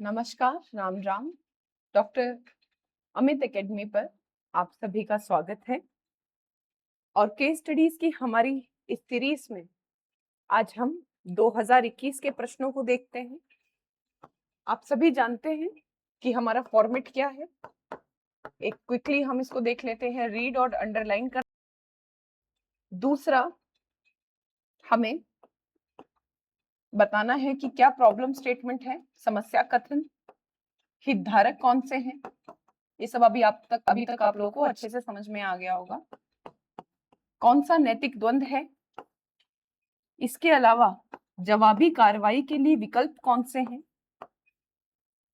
नमस्कार, Ram Ram. Doctor Amit academy पर आप सभी का स्वागत है। और केस स्टडीज की हमारी इस सीरीज में आज हम 2021 के प्रश्नों को देखते हैं। आप सभी जानते हैं कि हमारा फॉर्मेट क्या है। एक क्विकली हम इसको देख लेते हैं, रीड और अंडरलाइन कर। दूसरा, हमें बताना है कि क्या प्रॉब्लम स्टेटमेंट है, समस्या कथन, हितधारक कौन से हैं। ये सब अभी तक आप लोगों को अच्छे से समझ में आ गया होगा। कौन सा नैतिक द्वंद्व है, इसके अलावा जवाबी कार्रवाई के लिए विकल्प कौन से हैं,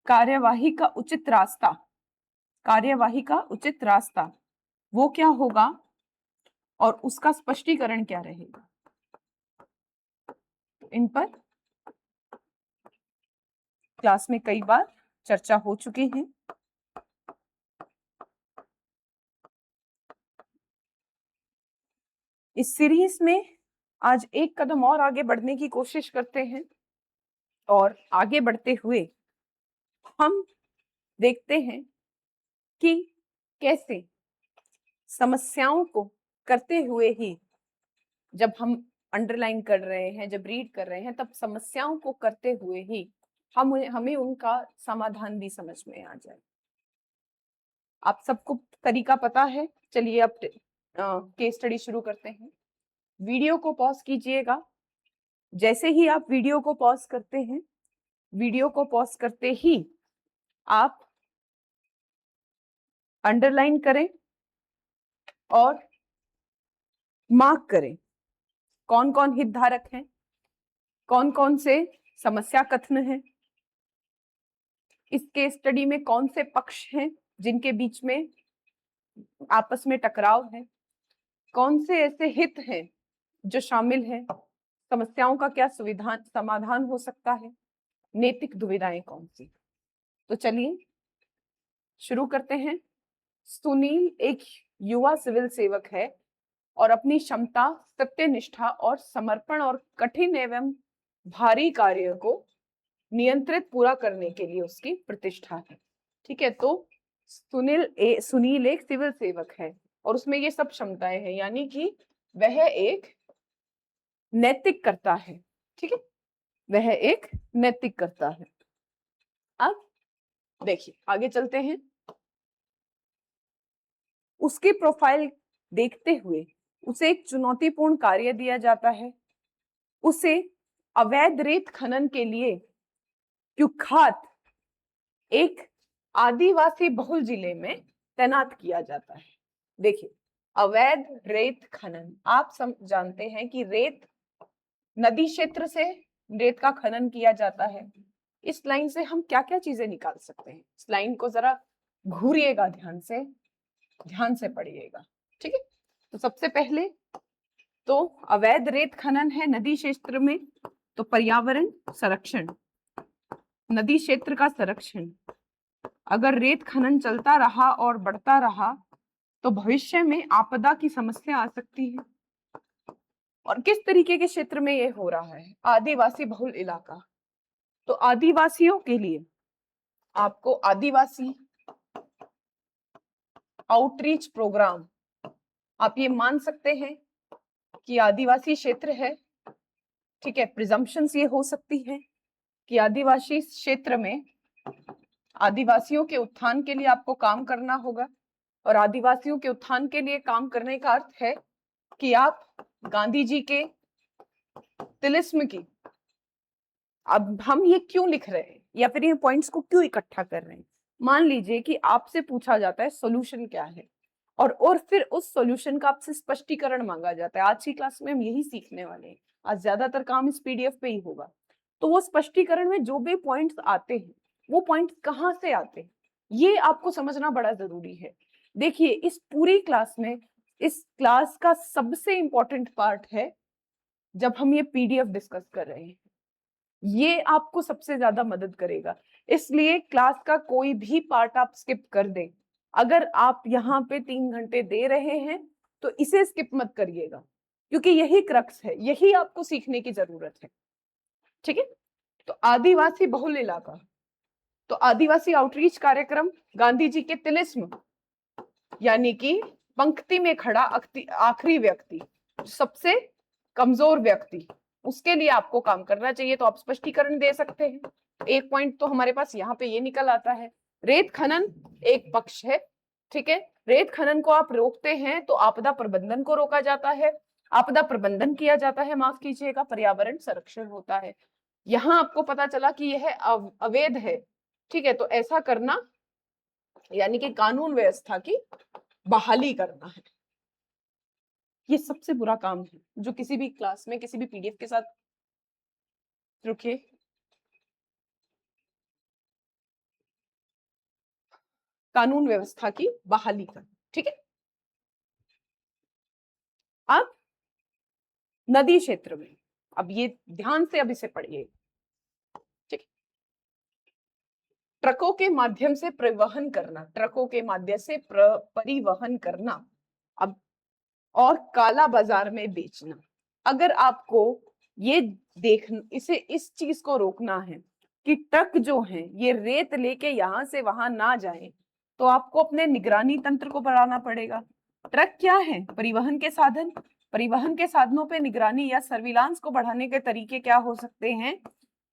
कार्यवाही का उचित रास्ता वो क्या होगा और उसका स्पष्टीकरण क्या रहेगा। इन पर क्लास में कई बार चर्चा हो चुकी है। इस सीरीज में आज एक कदम और आगे बढ़ने की कोशिश करते हैं और आगे बढ़ते हुए हम देखते हैं कि कैसे समस्याओं को करते हुए ही, जब हम अंडरलाइन कर रहे हैं, जब रीड कर रहे हैं, तब समस्याओं को करते हुए ही हमें उनका समाधान भी समझ में आ जाए। आप सबको तरीका पता है। चलिए अब केस स्टडी शुरू करते हैं। वीडियो को पॉज कीजिएगा। जैसे ही आप वीडियो को पॉज करते हैं, वीडियो को पॉज करते ही आप अंडरलाइन करें और मार्क करें कौन कौन हितधारक हैं, कौन कौन से समस्या कथन हैं, इस केस स्टडी में कौन से पक्ष हैं जिनके बीच में आपस में टकराव है, कौन से ऐसे हित हैं जो शामिल हैं, समस्याओं का क्या समाधान हो सकता है, नैतिक दुविधाएं कौन सी। तो चलिए शुरू करते हैं। सुनील एक युवा सिविल सेवक है और अपनी क्षमता, सत्यनिष्ठा और समर्पण और कठिन एवं भारी कार्य को नियंत्रित पूरा करने के लिए उसकी प्रतिष्ठा है। ठीक है, तो सुनील एक सिविल सेवक है और उसमें ये सब क्षमताएं हैं, यानी कि वह एक नैतिक कर्ता है। ठीक है, वह एक नैतिक कर्ता है। अब देखिए आगे चलते हैं। उसकी प्रोफाइल देखते हुए उसे एक चुनौतीपूर्ण कार्य दिया जाता है। उसे अवैध रेत खनन के लिए कुख्यात एक आदिवासी बहुल जिले में तैनात किया जाता है। देखिए, अवैध रेत खनन, आप जानते हैं कि रेत नदी क्षेत्र से रेत का खनन किया जाता है। इस लाइन से हम क्या क्या चीजें निकाल सकते हैं, इस लाइन को जरा घूरिएगा, ध्यान से पढ़िएगा। ठीक है, तो सबसे पहले तो अवैध रेत खनन है नदी क्षेत्र में, तो पर्यावरण संरक्षण, नदी क्षेत्र का संरक्षण। अगर रेत खनन चलता रहा और बढ़ता रहा तो भविष्य में आपदा की समस्या आ सकती है। और किस तरीके के क्षेत्र में ये हो रहा है, आदिवासी बहुल इलाका। तो आदिवासियों के लिए आपको आदिवासी आउटरीच प्रोग्राम, आप ये मान सकते हैं कि आदिवासी क्षेत्र है। ठीक है, प्रिजम्पशंस ये हो सकती है कि आदिवासी क्षेत्र में आदिवासियों के उत्थान के लिए आपको काम करना होगा। और आदिवासियों के उत्थान के लिए काम करने का अर्थ है कि आप गांधी जी के तिलिस्म की, अब हम ये क्यों लिख रहे हैं या फिर ये पॉइंट्स को क्यों इकट्ठा कर रहे हैं। मान लीजिए कि आपसे पूछा जाता है सॉल्यूशन क्या है, और फिर उस सॉल्यूशन का आपसे स्पष्टीकरण मांगा जाता है। आज की क्लास में हम यही सीखने वाले हैं, आज ज्यादातर काम इस पीडीएफ पे ही होगा। तो वो स्पष्टीकरण में जो भी पॉइंट्स आते हैं, वो पॉइंट्स कहाँ से आते हैं, ये आपको समझना बड़ा जरूरी है। देखिए, इस पूरी क्लास में, इस क्लास का सबसे इंपॉर्टेंट पार्ट है जब हम ये पीडीएफ डिस्कस कर रहे हैं, ये आपको सबसे ज्यादा मदद करेगा। इसलिए क्लास का कोई भी पार्ट आप स्किप कर दें। अगर आप यहाँ पे 3 घंटे दे रहे हैं तो इसे स्किप मत करिएगा, क्योंकि यही क्रक्स है, यही आपको सीखने की जरूरत है। ठीक है, तो आदिवासी बहुल इलाका, तो आदिवासी आउटरीच कार्यक्रम, गांधी जी के तिलिस्म, यानी कि पंक्ति में खड़ा आखिरी व्यक्ति, सबसे कमजोर व्यक्ति, उसके लिए आपको काम करना चाहिए। तो आप स्पष्टीकरण दे सकते हैं। एक पॉइंट तो हमारे पास यहाँ पे ये निकल आता है, रेत खनन एक पक्ष है, ठीक है। रेत खनन को आप रोकते हैं तो आपदा प्रबंधन को रोका जाता है, आपदा प्रबंधन किया जाता है, माफ कीजिएगा, पर्यावरण संरक्षण होता है। यहाँ आपको पता चला कि यह अवैध है, ठीक है। तो ऐसा करना यानी कि कानून व्यवस्था की बहाली करना है। ये सबसे बुरा काम है जो किसी भी क्लास में किसी भी पीडीएफ के साथ, रुकिए, कानून व्यवस्था की बहाली करना, ठीक है। अब नदी क्षेत्र में, अब ये ध्यान से अब इसे पढ़िए, ठीक है। ट्रकों के माध्यम से परिवहन करना, ट्रकों के माध्यम से परिवहन करना, अब और काला बाजार में बेचना। अगर आपको ये इसे इस चीज को रोकना है कि ट्रक जो हैं ये रेत लेके यहां से वहां ना जाए, तो आपको अपने निगरानी तंत्र को बढ़ाना पड़ेगा। ट्रक क्या है? परिवहन के साधन। परिवहन के साधनों पे निगरानी या सर्विलांस को बढ़ाने के तरीके क्या हो सकते हैं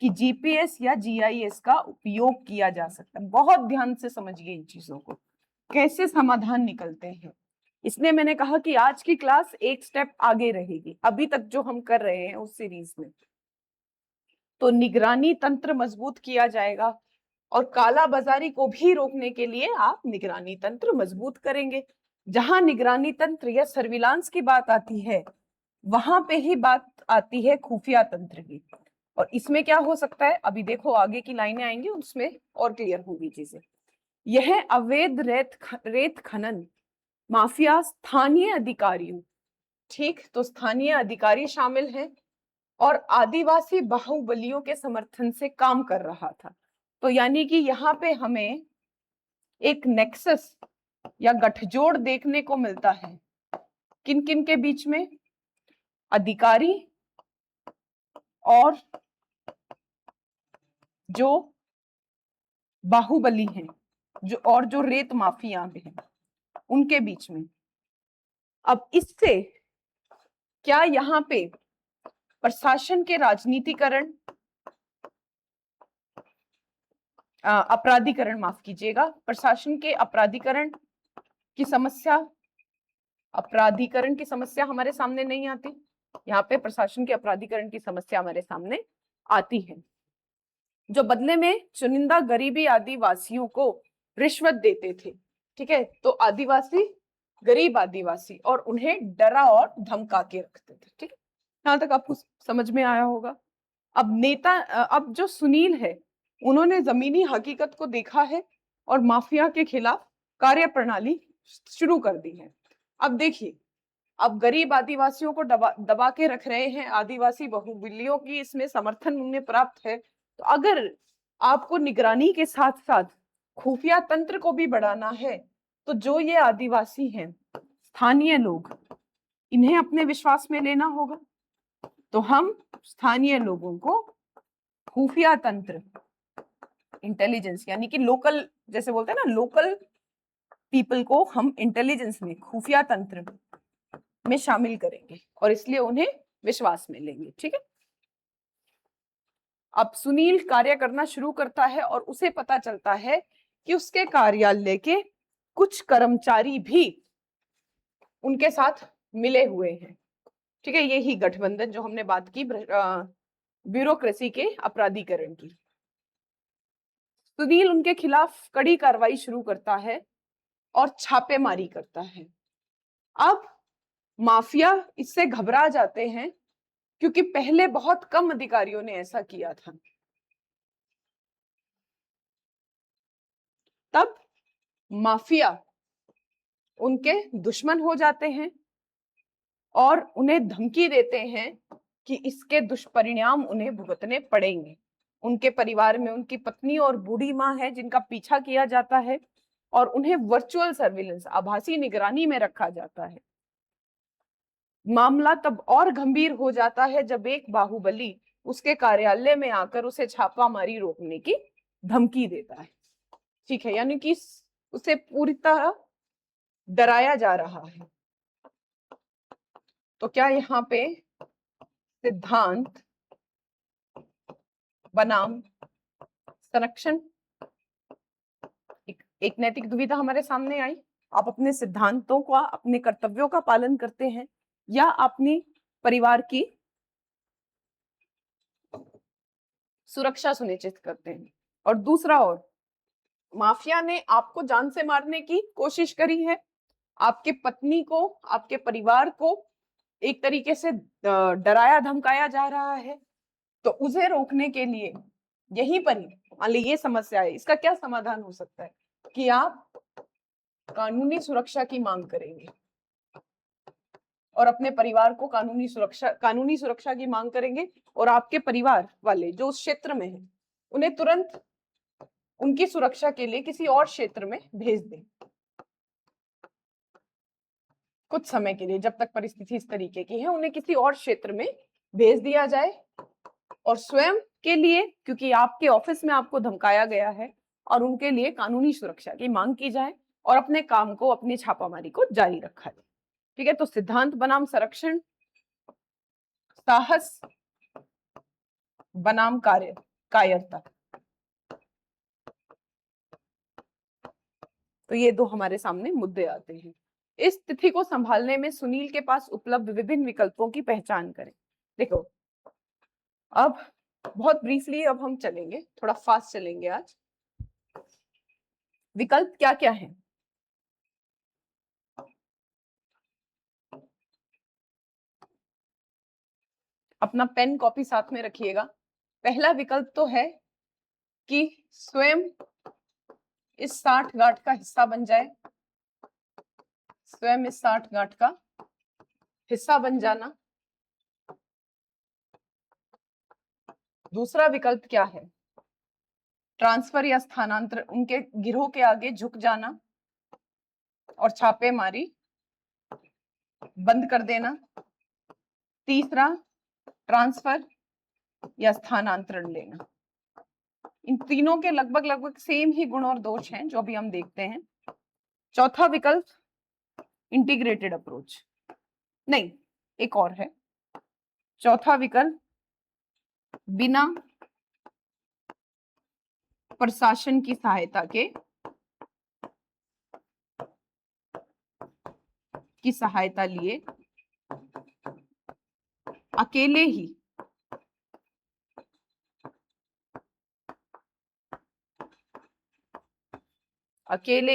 कि जीपीएस या जीआईएस का उपयोग किया जा सकता है। बहुत ध्यान से समझिए इन चीजों को, कैसे समाधान निकलते हैं। इसलिए मैंने कहा कि आज की क्लास एक स्टेप आगे रहेगी अभी तक जो हम कर रहे हैं उस सीरीज में। तो निगरानी तंत्र मजबूत किया जाएगा और काला बाजारी को भी रोकने के लिए आप निगरानी तंत्र मजबूत करेंगे। जहां निगरानी तंत्र या सर्विलांस की बात आती है वहां पे ही बात आती है खुफिया तंत्र की। और इसमें क्या हो सकता है, अभी देखो आगे की लाइनें आएंगी उसमें और क्लियर होगी चीजें। यह अवैध रेत खनन माफिया स्थानीय अधिकारियों, ठीक, तो स्थानीय अधिकारी शामिल हैं और आदिवासी बाहुबलियों के समर्थन से काम कर रहा था। तो यानी कि यहाँ पे हमें एक नेक्सस या गठजोड़ देखने को मिलता है, किन किन के बीच में? अधिकारी और जो बाहुबली हैं, जो रेत माफिया हैं, उनके बीच में। अब इससे क्या यहाँ पे प्रशासन के राजनीतिकरण, अपराधीकरण, माफ कीजिएगा, प्रशासन के अपराधीकरण की समस्या, अपराधीकरण की समस्या हमारे सामने नहीं आती। यहाँ पे प्रशासन के अपराधीकरण की समस्या हमारे सामने आती है, जो बदले में चुनिंदा गरीबी आदिवासियों को रिश्वत देते थे, ठीक है। तो आदिवासी, गरीब आदिवासी, और उन्हें डरा और धमका के रखते थे, ठीक है। यहाँ तक आपको समझ में आया होगा। अब जो सुनील है उन्होंने जमीनी हकीकत को देखा है और माफिया के खिलाफ कार्य प्रणाली शुरू कर दी है। अब देखिए, अब गरीब आदिवासियों को दबा के रख रहे हैं, आदिवासी बहुबलियों की इसमें समर्थन उन्हें प्राप्त है। तो अगर आपको निगरानी के साथ साथ खुफिया तंत्र को भी बढ़ाना है तो जो ये आदिवासी हैं, स्थानीय लोग, इन्हें अपने विश्वास में लेना होगा। तो हम स्थानीय लोगों को खुफिया तंत्र, इंटेलिजेंस, यानी कि लोकल, जैसे बोलते हैं ना, लोकल पीपल को हम इंटेलिजेंस में, खुफिया तंत्र में शामिल करेंगे और इसलिए उन्हें विश्वास में लेंगे, ठीक है। अब सुनील कार्य करना शुरू करता है और उसे पता चलता है कि उसके कार्यालय के कुछ कर्मचारी भी उनके साथ मिले हुए हैं, ठीक है। यही गठबंधन जो हमने बात की ब्यूरोक्रेसी के अपराधीकरण की। सुनील उनके खिलाफ कड़ी कार्रवाई शुरू करता है और छापेमारी करता है। अब माफिया इससे घबरा जाते हैं क्योंकि पहले बहुत कम अधिकारियों ने ऐसा किया था। तब माफिया उनके दुश्मन हो जाते हैं और उन्हें धमकी देते हैं कि इसके दुष्परिणाम उन्हें भुगतने पड़ेंगे। उनके परिवार में उनकी पत्नी और बूढ़ी माँ है जिनका पीछा किया जाता है और उन्हें वर्चुअल सर्विलेंस, आभासी निगरानी में रखा जाता है। मामला तब और गंभीर हो जाता है जब एक बाहुबली उसके कार्यालय में आकर उसे छापामारी रोकने की धमकी देता है, ठीक है, यानी कि उसे पूरी तरह डराया जा रहा है। तो क्या यहाँ पे सिद्धांत बनाम संरक्षण, एक नैतिक दुविधा हमारे सामने आई। आप अपने सिद्धांतों का, अपने कर्तव्यों का पालन करते हैं या अपनी परिवार की सुरक्षा सुनिश्चित करते हैं। और दूसरा ओर माफिया ने आपको जान से मारने की कोशिश करी है, आपके पत्नी को, आपके परिवार को एक तरीके से डराया धमकाया जा रहा है। तो उसे रोकने के लिए यहीं पर ही मान ली ये समस्या है, इसका क्या समाधान हो सकता है कि आप कानूनी सुरक्षा की मांग करेंगे और अपने परिवार को कानूनी सुरक्षा की मांग करेंगे, और आपके परिवार वाले जो उस क्षेत्र में हैं उन्हें तुरंत उनकी सुरक्षा के लिए किसी और क्षेत्र में भेज दें कुछ समय के लिए, जब तक परिस्थिति इस तरीके की है उन्हें किसी और क्षेत्र में भेज दिया जाए। और स्वयं के लिए, क्योंकि आपके ऑफिस में आपको धमकाया गया है, और उनके लिए कानूनी सुरक्षा की मांग की जाए और अपने काम को, अपनी छापामारी को जारी रखा जाए। ठीक है, तो सिद्धांत बनाम संरक्षण, साहस बनाम कायरता, तो ये दो हमारे सामने मुद्दे आते हैं। इस स्थिति को संभालने में सुनील के पास उपलब्ध विभिन्न विकल्पों की पहचान करें। देखो, अब बहुत ब्रीफली अब हम चलेंगे, थोड़ा फास्ट चलेंगे आज। विकल्प क्या क्या है? अपना पेन कॉपी साथ में रखिएगा। पहला विकल्प तो है कि स्वयं इस 60 गांठ का हिस्सा बन जाए, स्वयं इस 60 गांठ का हिस्सा बन जाना। दूसरा विकल्प क्या है? ट्रांसफर या स्थानांतरण, उनके गिरोह के आगे झुक जाना और छापेमारी बंद कर देना। तीसरा, ट्रांसफर या स्थानांतरण लेना। इन तीनों के लगभग लगभग सेम ही गुण और दोष हैं जो अभी हम देखते हैं। चौथा विकल्प इंटीग्रेटेड अप्रोच, नहीं, एक और है। चौथा विकल्प बिना प्रशासन की सहायता लिए अकेले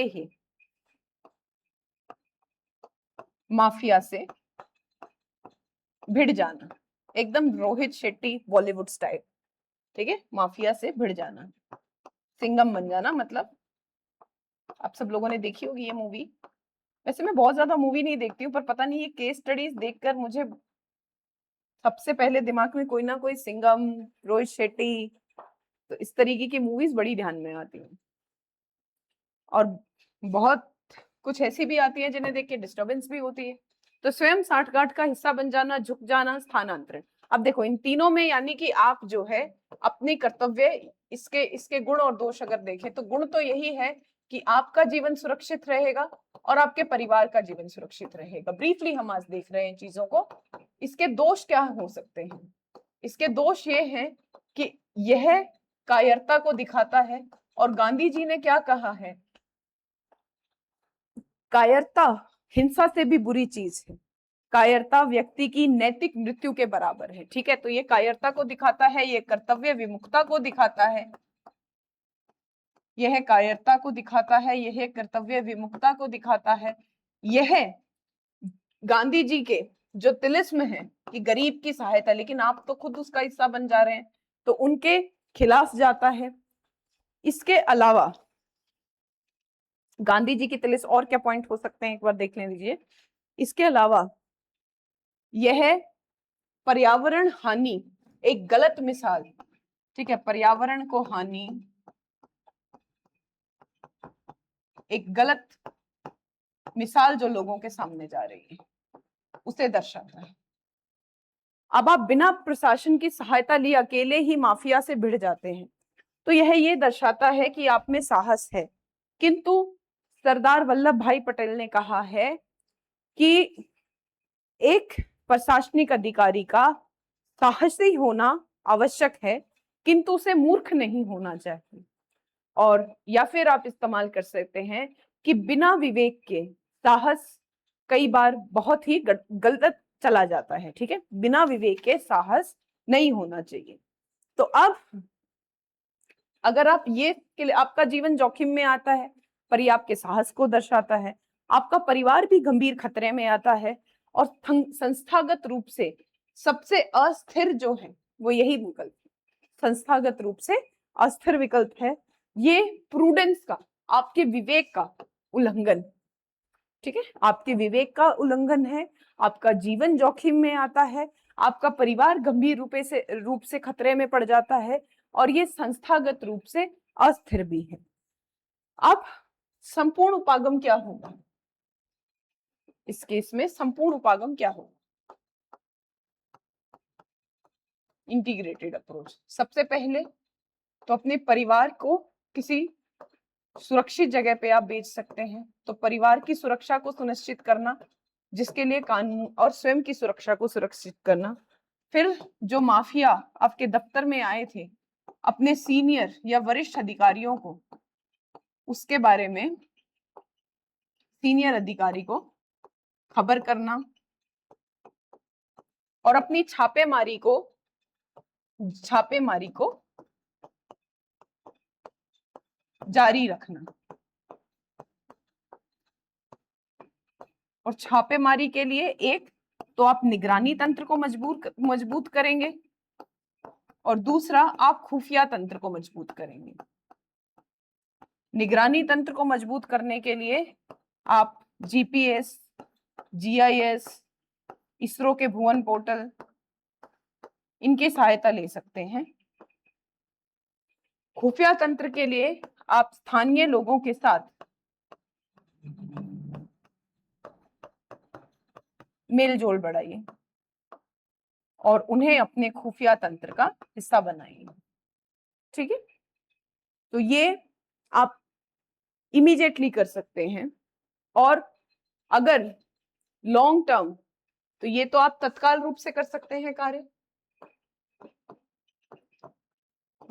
ही माफिया से भिड़ जाना, एकदम रोहित शेट्टी बॉलीवुड स्टाइल। ठीक है, माफिया से भिड़ जाना, सिंघम बन जाना। मतलब आप सब लोगों ने देखी होगी ये मूवी। वैसे मैं बहुत ज्यादा मूवी नहीं देखती हूँ, पर पता नहीं ये केस स्टडीज देखकर मुझे सबसे पहले दिमाग में कोई ना कोई सिंघम, रोहित शेट्टी, तो इस तरीके की मूवीज बड़ी ध्यान में आती हैं। और बहुत कुछ ऐसी भी आती है जिन्हें देख के डिस्टर्बेंस भी होती है। तो स्वयं 60 गांठ का हिस्सा बन जाना, झुक जाना, स्थानांतरण। अब देखो, इन तीनों में यानी कि आप जो है अपने कर्तव्य, इसके गुण और दोष अगर देखें तो गुण तो यही है कि आपका जीवन सुरक्षित रहेगा और आपके परिवार का जीवन सुरक्षित रहेगा। ब्रीफली हम आज देख रहे हैं चीजों को। इसके दोष क्या हो सकते हैं? इसके दोष ये हैं कि यह कायरता को दिखाता है, और गांधी जी ने क्या कहा है? कायरता हिंसा से भी बुरी चीज है, कायरता व्यक्ति की नैतिक मृत्यु के बराबर है। ठीक है, तो ये कायरता को दिखाता है, ये कर्तव्य विमुखता को दिखाता है, यह कायरता को दिखाता है, यह कर्तव्य विमुखता को दिखाता है। यह गांधी जी के जो तिलिस्म है कि गरीब की सहायता, लेकिन आप तो खुद उसका हिस्सा बन जा रहे हैं, तो उनके खिलाफ जाता है। इसके अलावा गांधी जी की तिलिस्म और क्या पॉइंट हो सकते हैं, एक बार देख ले लीजिए। इसके अलावा यह पर्यावरण हानि, एक गलत मिसाल, ठीक है, पर्यावरण को हानि, एक गलत मिसाल जो लोगों के सामने जा रही है उसे दर्शाता है। अब आप बिना प्रशासन की सहायता लिए अकेले ही माफिया से भिड़ जाते हैं, तो यह ये दर्शाता है कि आप में साहस है। किंतु सरदार वल्लभ भाई पटेल ने कहा है कि एक प्रशासनिक अधिकारी का साहसी होना आवश्यक है, किंतु उसे मूर्ख नहीं होना चाहिए। और या फिर आप इस्तेमाल कर सकते हैं कि बिना विवेक के साहस कई बार बहुत ही गलत चला जाता है। ठीक है, बिना विवेक के साहस नहीं होना चाहिए। तो अब अगर आप ये आपका जीवन जोखिम में आता है, पर ये आपके साहस को दर्शाता है। आपका परिवार भी गंभीर खतरे में आता है, और संस्थागत रूप से सबसे अस्थिर जो है वो यही विकल्प, संस्थागत रूप से अस्थिर विकल्प है। ये प्रूडेंस का, आपके विवेक का उल्लंघन, ठीक है, आपके विवेक का उल्लंघन है। आपका जीवन जोखिम में आता है, आपका परिवार गंभीर रूप से खतरे में पड़ जाता है, और ये संस्थागत रूप से अस्थिर भी है। अब संपूर्ण उपागम क्या होगा इस केस में? संपूर्ण उपागम क्या होगा? Integrated approach. सबसे पहले तो अपने परिवार को किसी सुरक्षित जगह पे आप भेज सकते हैं। तो परिवार की सुरक्षा को सुनिश्चित करना, जिसके लिए कानून और स्वयं की सुरक्षा को सुरक्षित करना। फिर जो माफिया आपके दफ्तर में आए थे, अपने सीनियर या वरिष्ठ अधिकारियों को, उसके बारे में सीनियर अधिकारी को खबर करना, और अपनी छापेमारी को जारी रखना। और छापेमारी के लिए एक तो आप निगरानी तंत्र को मजबूत करेंगे, और दूसरा आप खुफिया तंत्र को मजबूत करेंगे। निगरानी तंत्र को मजबूत करने के लिए आप जीपीएस, जीआईएस, इसरो के भुवन पोर्टल, इनकी सहायता ले सकते हैं। खुफिया तंत्र के लिए आप स्थानीय लोगों के साथ मेल जोल बढ़ाइए और उन्हें अपने खुफिया तंत्र का हिस्सा बनाइए। ठीक है, तो ये आप इमीडिएटली कर सकते हैं। और अगर लॉन्ग टर्म, तो ये तो आप तत्काल रूप से कर सकते हैं कार्य।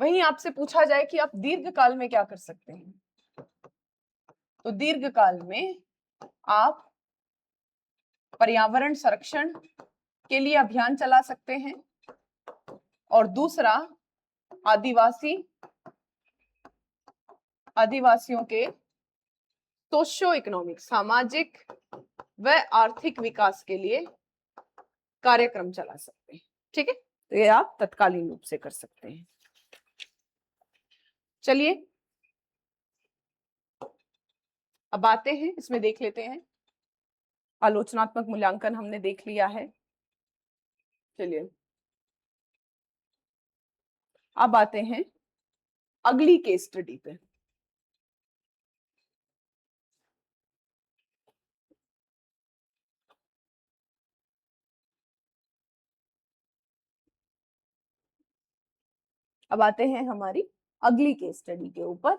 वहीं आपसे पूछा जाए कि आप दीर्घकाल में क्या कर सकते हैं, तो दीर्घकाल में आप पर्यावरण संरक्षण के लिए अभियान चला सकते हैं, और दूसरा आदिवासियों के सोशियो इकोनॉमिक, सामाजिक व आर्थिक विकास के लिए कार्यक्रम चला सकते हैं। ठीक है, तो ये आप तत्कालीन रूप से कर सकते हैं। चलिए अब आते हैं, इसमें देख लेते हैं। आलोचनात्मक मूल्यांकन हमने देख लिया है। चलिए अब आते हैं अगली केस स्टडी पे। अब आते हैं हमारी अगली केस स्टडी के ऊपर।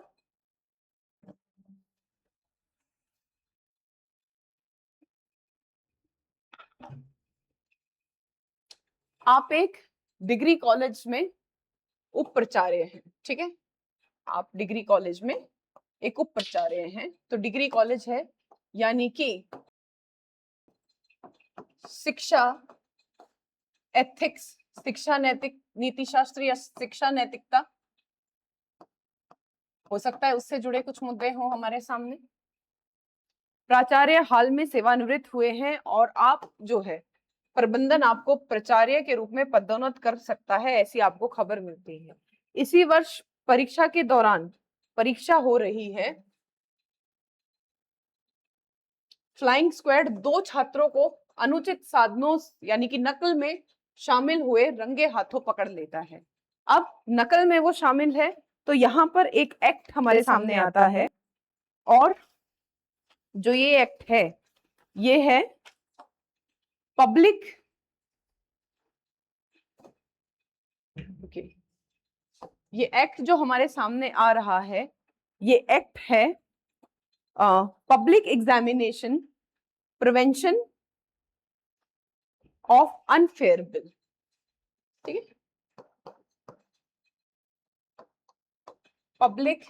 आप एक डिग्री कॉलेज में उप प्राचार्य हैं। ठीक है, आप डिग्री कॉलेज में एक उप प्राचार्य हैं। तो डिग्री कॉलेज है यानी कि शिक्षा, एथिक्स, शिक्षा नैतिक, नीति शास्त्र या शिक्षा नैतिकता हो सकता है, उससे जुड़े कुछ मुद्दे हों हमारे सामने। प्राचार्य हाल में सेवानिवृत्त हुए हैं, और आप जो है प्रबंधन आपको प्राचार्य के रूप में पदोन्नत कर सकता है, ऐसी आपको खबर मिलती है। इसी वर्ष परीक्षा के दौरान परीक्षा हो रही है, फ्लाइंग स्क्वाड 2 छात्रों को अनुचित साधनों यानी कि नकल में शामिल हुए रंगे हाथों पकड़ लेता है। अब नकल में वो शामिल है, तो यहां पर एक एक्ट हमारे सामने आता है, और जो ये एक्ट है ये है पब्लिक ये एक्ट जो हमारे सामने आ रहा है, ये एक्ट है public examination prevention of unfair bill. ठीक है, public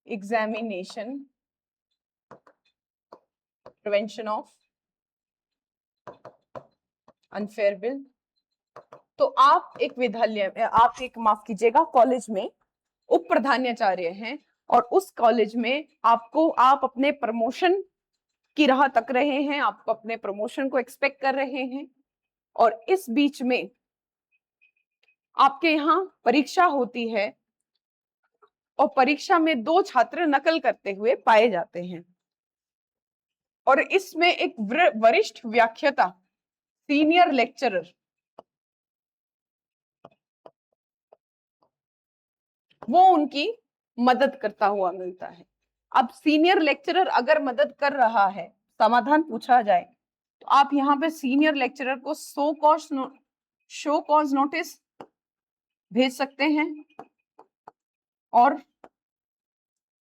examination prevention of unfair bill. तो आप एक विद्यालय, आप एक, माफ कीजिएगा, कॉलेज में उप प्रधानाचार्य हैं और उस कॉलेज में आप अपने प्रमोशन की राह तक रहे हैं, आप अपने प्रमोशन को एक्सपेक्ट कर रहे हैं, और इस बीच में आपके यहाँ परीक्षा होती है और परीक्षा में 2 छात्र नकल करते हुए पाए जाते हैं, और इसमें एक वरिष्ठ व्याख्याता, सीनियर लेक्चरर, वो उनकी मदद करता हुआ मिलता है। अब सीनियर लेक्चरर अगर मदद कर रहा है, समाधान पूछा जाए, तो आप यहाँ पे सीनियर लेक्चरर को शो कॉज नोटिस भेज सकते हैं और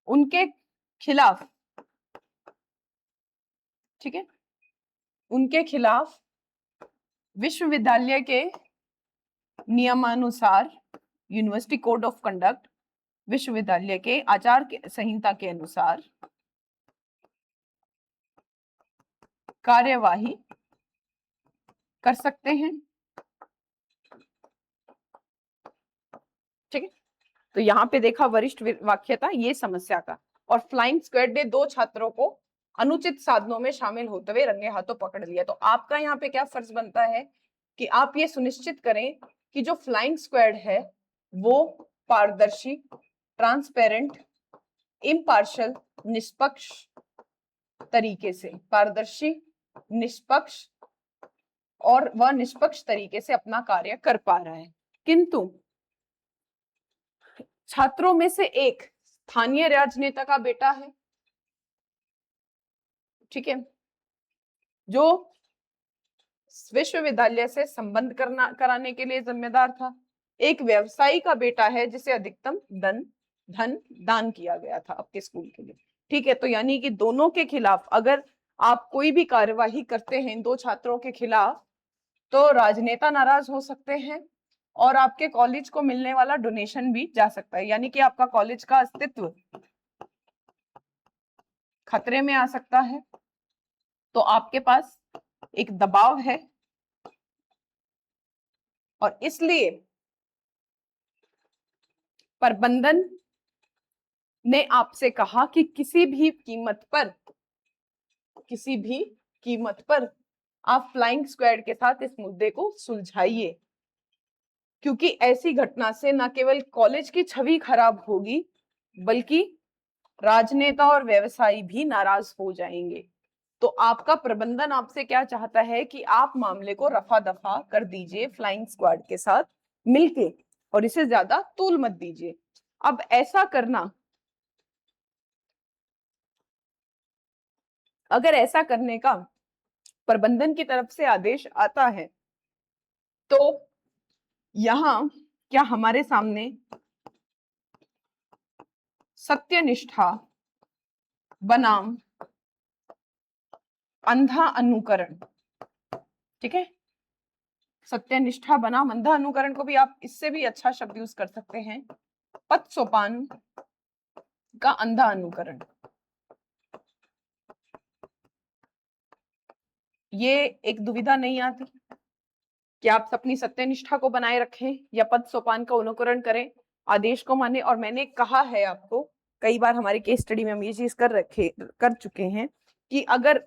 उनके खिलाफ, ठीक है, उनके खिलाफ विश्वविद्यालय के नियमानुसार, यूनिवर्सिटी कोड ऑफ कंडक्ट, विश्वविद्यालय के आचार संहिता के अनुसार कार्यवाही कर सकते हैं। ठीक है, तो यहाँ पे देखा वरिष्ठ व्याख्याता, ये समस्या का, और फ्लाइंग स्क्वाड ने 2 छात्रों को अनुचित साधनों में शामिल होते हुए रंगे हाथों पकड़ लिया। तो आपका यहाँ पे क्या फर्ज बनता है कि आप ये सुनिश्चित करें कि जो फ्लाइंग स्क्वाड है वो पारदर्शी, ट्रांसपेरेंट, इम्पार्शियल, निष्पक्ष तरीके से, पारदर्शी, निष्पक्ष और वह निष्पक्ष तरीके से अपना कार्य कर पा रहा है। किंतु छात्रों में से एक स्थानीय राजनेता का बेटा है, ठीक है, जो विश्वविद्यालय से संबंध कराने के लिए जिम्मेदार था। एक व्यवसायी का बेटा है जिसे अधिकतम धन दान किया गया था आपके स्कूल के लिए। ठीक है, तो यानी कि दोनों के खिलाफ अगर आप कोई भी कार्यवाही करते हैं 2 छात्रों के खिलाफ, तो राजनेता नाराज हो सकते हैं और आपके कॉलेज को मिलने वाला डोनेशन भी जा सकता है, यानी कि आपका कॉलेज का अस्तित्व खतरे में आ सकता है। तो आपके पास एक दबाव है और इसलिए प्रबंधन ने आपसे कहा कि किसी भी कीमत पर आप फ्लाइंग स्क्वाड के साथ इस मुद्दे को सुलझाइए, क्योंकि ऐसी घटना से न केवल कॉलेज की छवि खराब होगी बल्कि राजनेता और व्यवसायी भी नाराज हो जाएंगे। तो आपका प्रबंधन आपसे क्या चाहता है कि आप मामले को रफा दफा कर दीजिए फ्लाइंग स्क्वाड के साथ मिलके, और इसे ज्यादा तूल मत दीजिए। अब ऐसा करना, अगर ऐसा करने का प्रबंधन की तरफ से आदेश आता है, तो यहां क्या हमारे सामने सत्यनिष्ठा बनाम अंधा अनुकरण, ठीक है, सत्यनिष्ठा बनाम अंधा अनुकरण को भी आप इससे भी अच्छा शब्द यूज कर सकते हैं, पद सोपान का अंधा अनुकरण। ये एक दुविधा नहीं आती कि आप अपनी सत्यनिष्ठा को बनाए रखें या पद सोपान का अनुकरण करें, आदेश को माने। और मैंने कहा है आपको कई बार, हमारे केस स्टडी में हम ये चीज कर चुके हैं कि अगर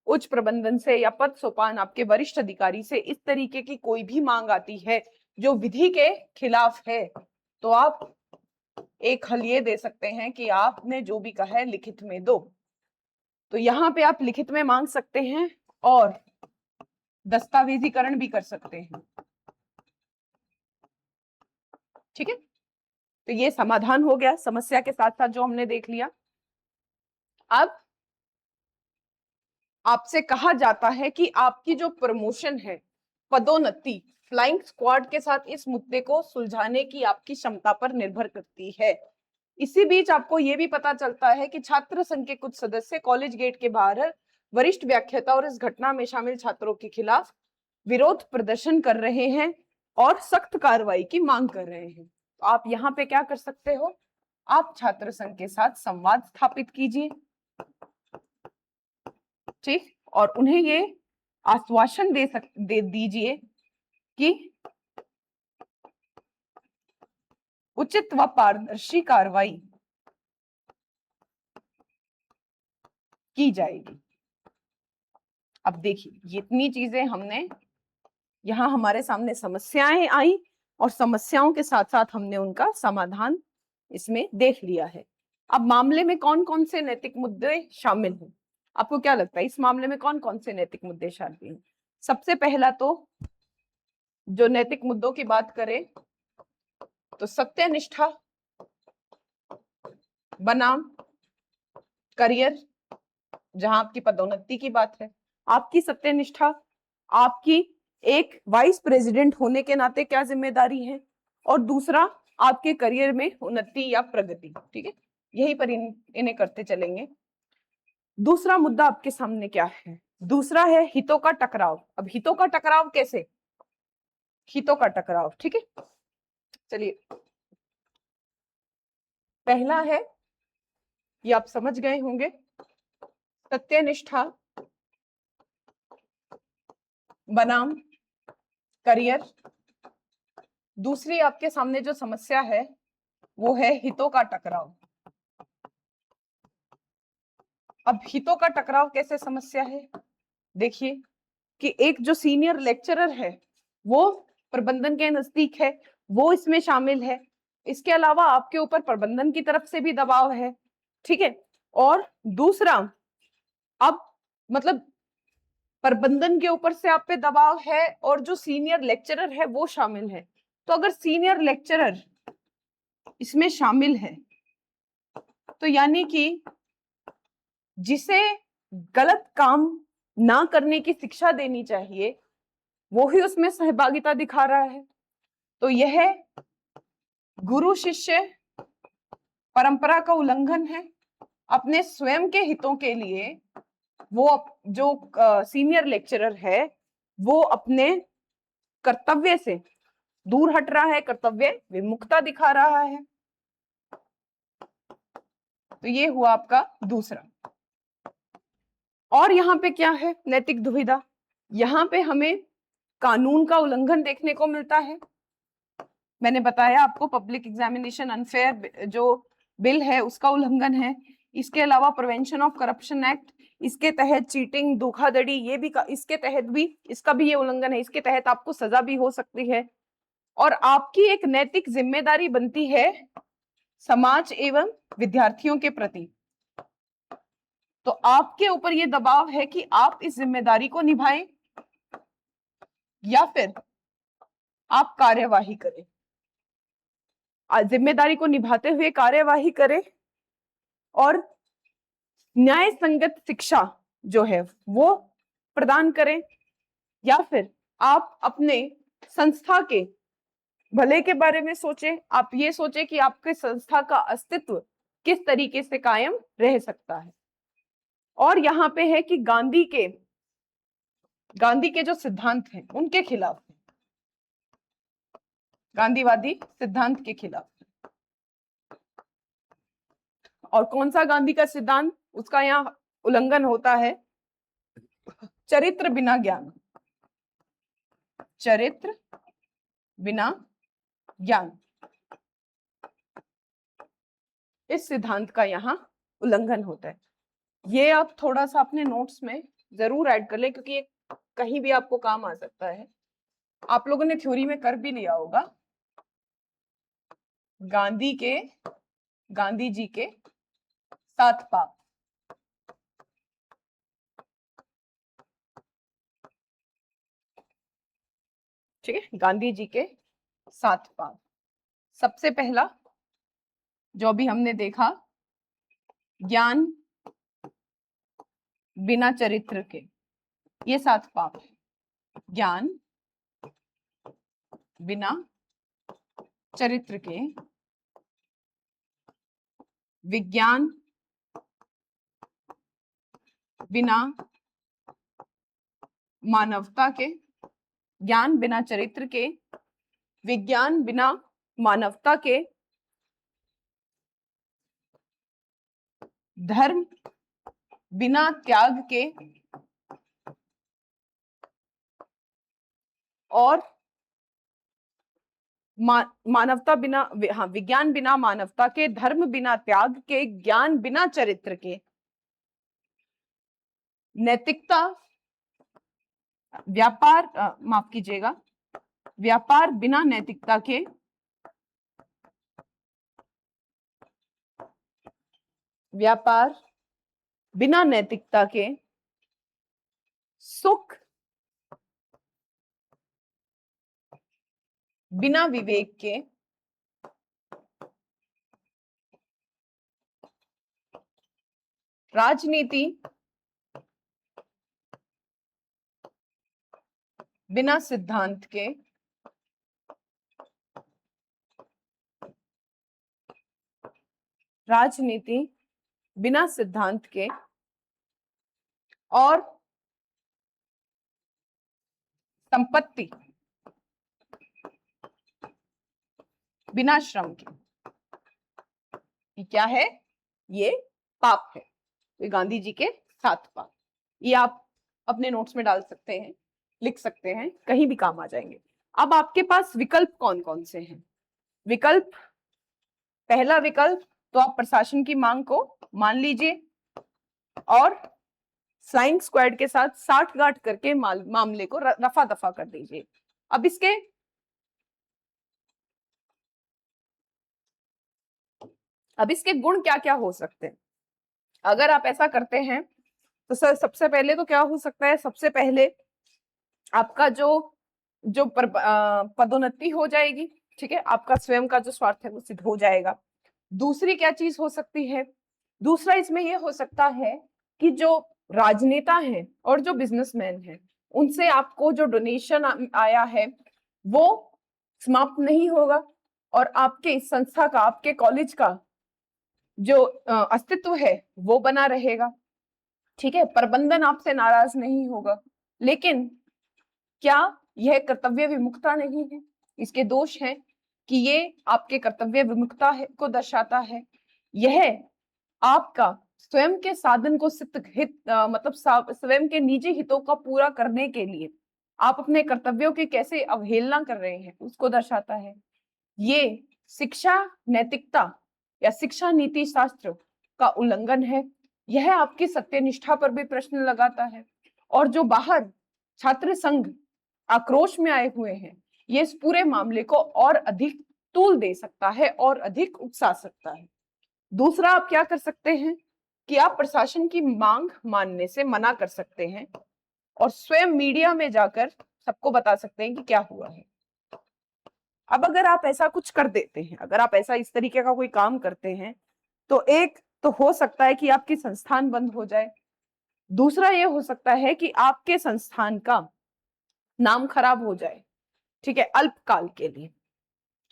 उच्च प्रबंधन से या पद सोपान आपके वरिष्ठ अधिकारी से इस तरीके की कोई भी मांग आती है जो विधि के खिलाफ है, तो आप एक हल ये दे सकते हैं कि आपने जो भी कहा है लिखित में दो। तो यहाँ पे आप लिखित में मांग सकते हैं और दस्तावेजीकरण भी कर सकते हैं। ठीक है, तो ये समाधान हो गया समस्या के साथ साथ जो हमने देख लिया। अब आपसे कहा जाता है कि आपकी जो प्रमोशन है, पदोन्नति, फ्लाइंग स्क्वाड के साथ इस मुद्दे को सुलझाने की आपकी क्षमता पर निर्भर करती है। इसी बीच आपको ये भी पता चलता है कि छात्र संघ के कुछ सदस्य कॉलेज गेट के बाहर वरिष्ठ व्याख्याता और इस घटना में शामिल छात्रों के खिलाफ विरोध प्रदर्शन कर रहे हैं और सख्त कार्रवाई की मांग कर रहे हैं। तो आप यहाँ पे क्या कर सकते हो, आप छात्र संघ के साथ संवाद स्थापित कीजिए, ठीक, और उन्हें ये आश्वासन दे दीजिए कि उचित व पारदर्शी कार्रवाई की जाएगी। अब देखिए, ये इतनी चीजें हमने यहाँ हमारे सामने समस्याएं आई और समस्याओं के साथ साथ हमने उनका समाधान इसमें देख लिया है। अब मामले में कौन कौन से नैतिक मुद्दे शामिल हैं, आपको क्या लगता है इस मामले में कौन कौन से नैतिक मुद्दे शामिल हैं? सबसे पहला तो जो नैतिक मुद्दों की बात करें तो सत्यनिष्ठा बनाम करियर, जहां आपकी पदोन्नति की बात है, आपकी सत्यनिष्ठा, आपकी एक वाइस प्रेसिडेंट होने के नाते क्या जिम्मेदारी है, और दूसरा आपके करियर में उन्नति या प्रगति। ठीक है, यही पर इन्हें करते चलेंगे। दूसरा मुद्दा आपके सामने क्या है, दूसरा है हितों का टकराव। अब हितों का टकराव कैसे, हितों का टकराव, ठीक है, चलिए पहला है, ये आप समझ गए होंगे, सत्यनिष्ठा बनाम करियर। दूसरी आपके सामने जो समस्या है वो है हितों का टकराव। अब हितों का टकराव कैसे समस्या है, देखिए कि एक जो सीनियर लेक्चरर है वो प्रबंधन के नजदीक है, वो इसमें शामिल है, इसके अलावा आपके ऊपर प्रबंधन की तरफ से भी दबाव है, ठीक है, और दूसरा अब मतलब प्रबंधन के ऊपर से आप पे दबाव है और जो सीनियर लेक्चरर है वो शामिल है। तो अगर सीनियर लेक्चरर इसमें शामिल है तो यानी कि जिसे गलत काम ना करने की शिक्षा देनी चाहिए वो ही उसमें सहभागिता दिखा रहा है। तो यह गुरु शिष्य परंपरा का उल्लंघन है। अपने स्वयं के हितों के लिए वो जो सीनियर लेक्चरर है वो अपने कर्तव्य से दूर हट रहा है, कर्तव्य विमुखता दिखा रहा है। तो ये हुआ आपका दूसरा। और यहाँ पे क्या है नैतिक दुविधा, यहाँ पे हमें कानून का उल्लंघन देखने को मिलता है। मैंने बताया आपको पब्लिक एग्जामिनेशन अनफेयर जो बिल है उसका उल्लंघन है। इसके अलावा प्रिवेंशन ऑफ करप्शन एक्ट, इसके तहत चीटिंग, धोखाधड़ी, ये भी इसके तहत भी इसका भी ये उल्लंघन है, इसके तहत आपको सजा भी हो सकती है। और आपकी एक नैतिक जिम्मेदारी बनती है समाज एवं विद्यार्थियों के प्रति। तो आपके ऊपर ये दबाव है कि आप इस जिम्मेदारी को निभाएं या फिर आप कार्यवाही करें, जिम्मेदारी को निभाते हुए कार्यवाही करें और न्याय संगत शिक्षा जो है वो प्रदान करें, या फिर आप अपने संस्था के भले के बारे में सोचें। आप ये सोचें कि आपके संस्था का अस्तित्व किस तरीके से कायम रह सकता है। और यहाँ पे है कि गांधी के जो सिद्धांत हैं उनके खिलाफ, गांधीवादी सिद्धांत के खिलाफ। और कौन सा गांधी का सिद्धांत उसका यहाँ उल्लंघन होता है, चरित्र बिना ज्ञान, चरित्र बिना ज्ञान, इस सिद्धांत का यहाँ उल्लंघन होता है। ये आप थोड़ा सा अपने नोट्स में जरूर ऐड कर लें क्योंकि ये कहीं भी आपको काम आ सकता है। आप लोगों ने थ्योरी में कर भी लिया होगा, गांधी जी के 7 पाप। ठीक है, गांधी जी के 7 पाप। सबसे पहला जो अभी हमने देखा, ज्ञान बिना चरित्र के, ये 7 पाप है। ज्ञान बिना चरित्र के, विज्ञान बिना मानवता के, ज्ञान बिना चरित्र के, विज्ञान बिना मानवता के, धर्म बिना त्याग के और मानवता बिना, हाँ, विज्ञान बिना मानवता के, धर्म बिना त्याग के, ज्ञान बिना चरित्र के, नैतिकता, व्यापार, माफ कीजिएगा, व्यापार बिना नैतिकता के, व्यापार बिना नैतिकता के, सुख बिना विवेक के, राजनीति बिना सिद्धांत के, राजनीति बिना सिद्धांत के, और संपत्ति बिना श्रम के। ये क्या है? ये पाप है। ये गांधी जी के 7 पाप। ये आप अपने नोट्स में डाल सकते हैं, लिख सकते हैं, कहीं भी काम आ जाएंगे। अब आपके पास विकल्प कौन कौन से हैं? विकल्प, पहला विकल्प तो आप प्रशासन की मांग को मान लीजिए और फ्लाइंग स्क्वाड के साथ साठ गांठ करके मामले को रफा दफा कर दीजिए। अब इसके गुण क्या क्या हो सकते हैं अगर आप ऐसा करते हैं? तो सर सबसे पहले तो क्या हो सकता है? सबसे पहले आपका जो पदोन्नति हो जाएगी, ठीक है, आपका स्वयं का जो स्वार्थ है वो सिद्ध हो जाएगा। दूसरी क्या चीज हो सकती है? दूसरा इसमें यह हो सकता है कि जो राजनेता हैं और जो बिजनेसमैन हैं उनसे आपको जो डोनेशन आया है वो समाप्त नहीं होगा और आपके संस्था का, आपके कॉलेज का जो अस्तित्व है वो बना रहेगा, ठीक है, प्रबंधन आपसे नाराज नहीं होगा। लेकिन क्या यह कर्तव्य विमुखता नहीं है? इसके दोष हैं कि ये आपके कर्तव्य विमुखता है को दर्शाता है। यह आपका स्वयं के साधन को मतलब स्वयं के निजी हितों का पूरा करने के लिए आप अपने कर्तव्यों की कैसे अवहेलना कर रहे हैं उसको दर्शाता है। ये शिक्षा नैतिकता या शिक्षा नीति शास्त्र का उल्लंघन है। यह आपकी सत्यनिष्ठा पर भी प्रश्न लगाता है। और जो बाहर छात्र संघ आक्रोश में आए हुए हैं, ये इस पूरे मामले को और अधिक तूल दे सकता है और अधिक उकसा सकता है। दूसरा आप क्या कर सकते हैं कि आप प्रशासन की मांग मानने से मना कर सकते हैं और स्वयं मीडिया में जाकर सबको बता सकते हैं कि क्या हुआ है। अब अगर आप ऐसा कुछ कर देते हैं, अगर आप ऐसा इस तरीके का कोई काम करते हैं, तो एक तो हो सकता है कि आपकी संस्थान बंद हो जाए। दूसरा ये हो सकता है कि आपके संस्थान का नाम खराब हो जाए, ठीक है, अल्पकाल के लिए।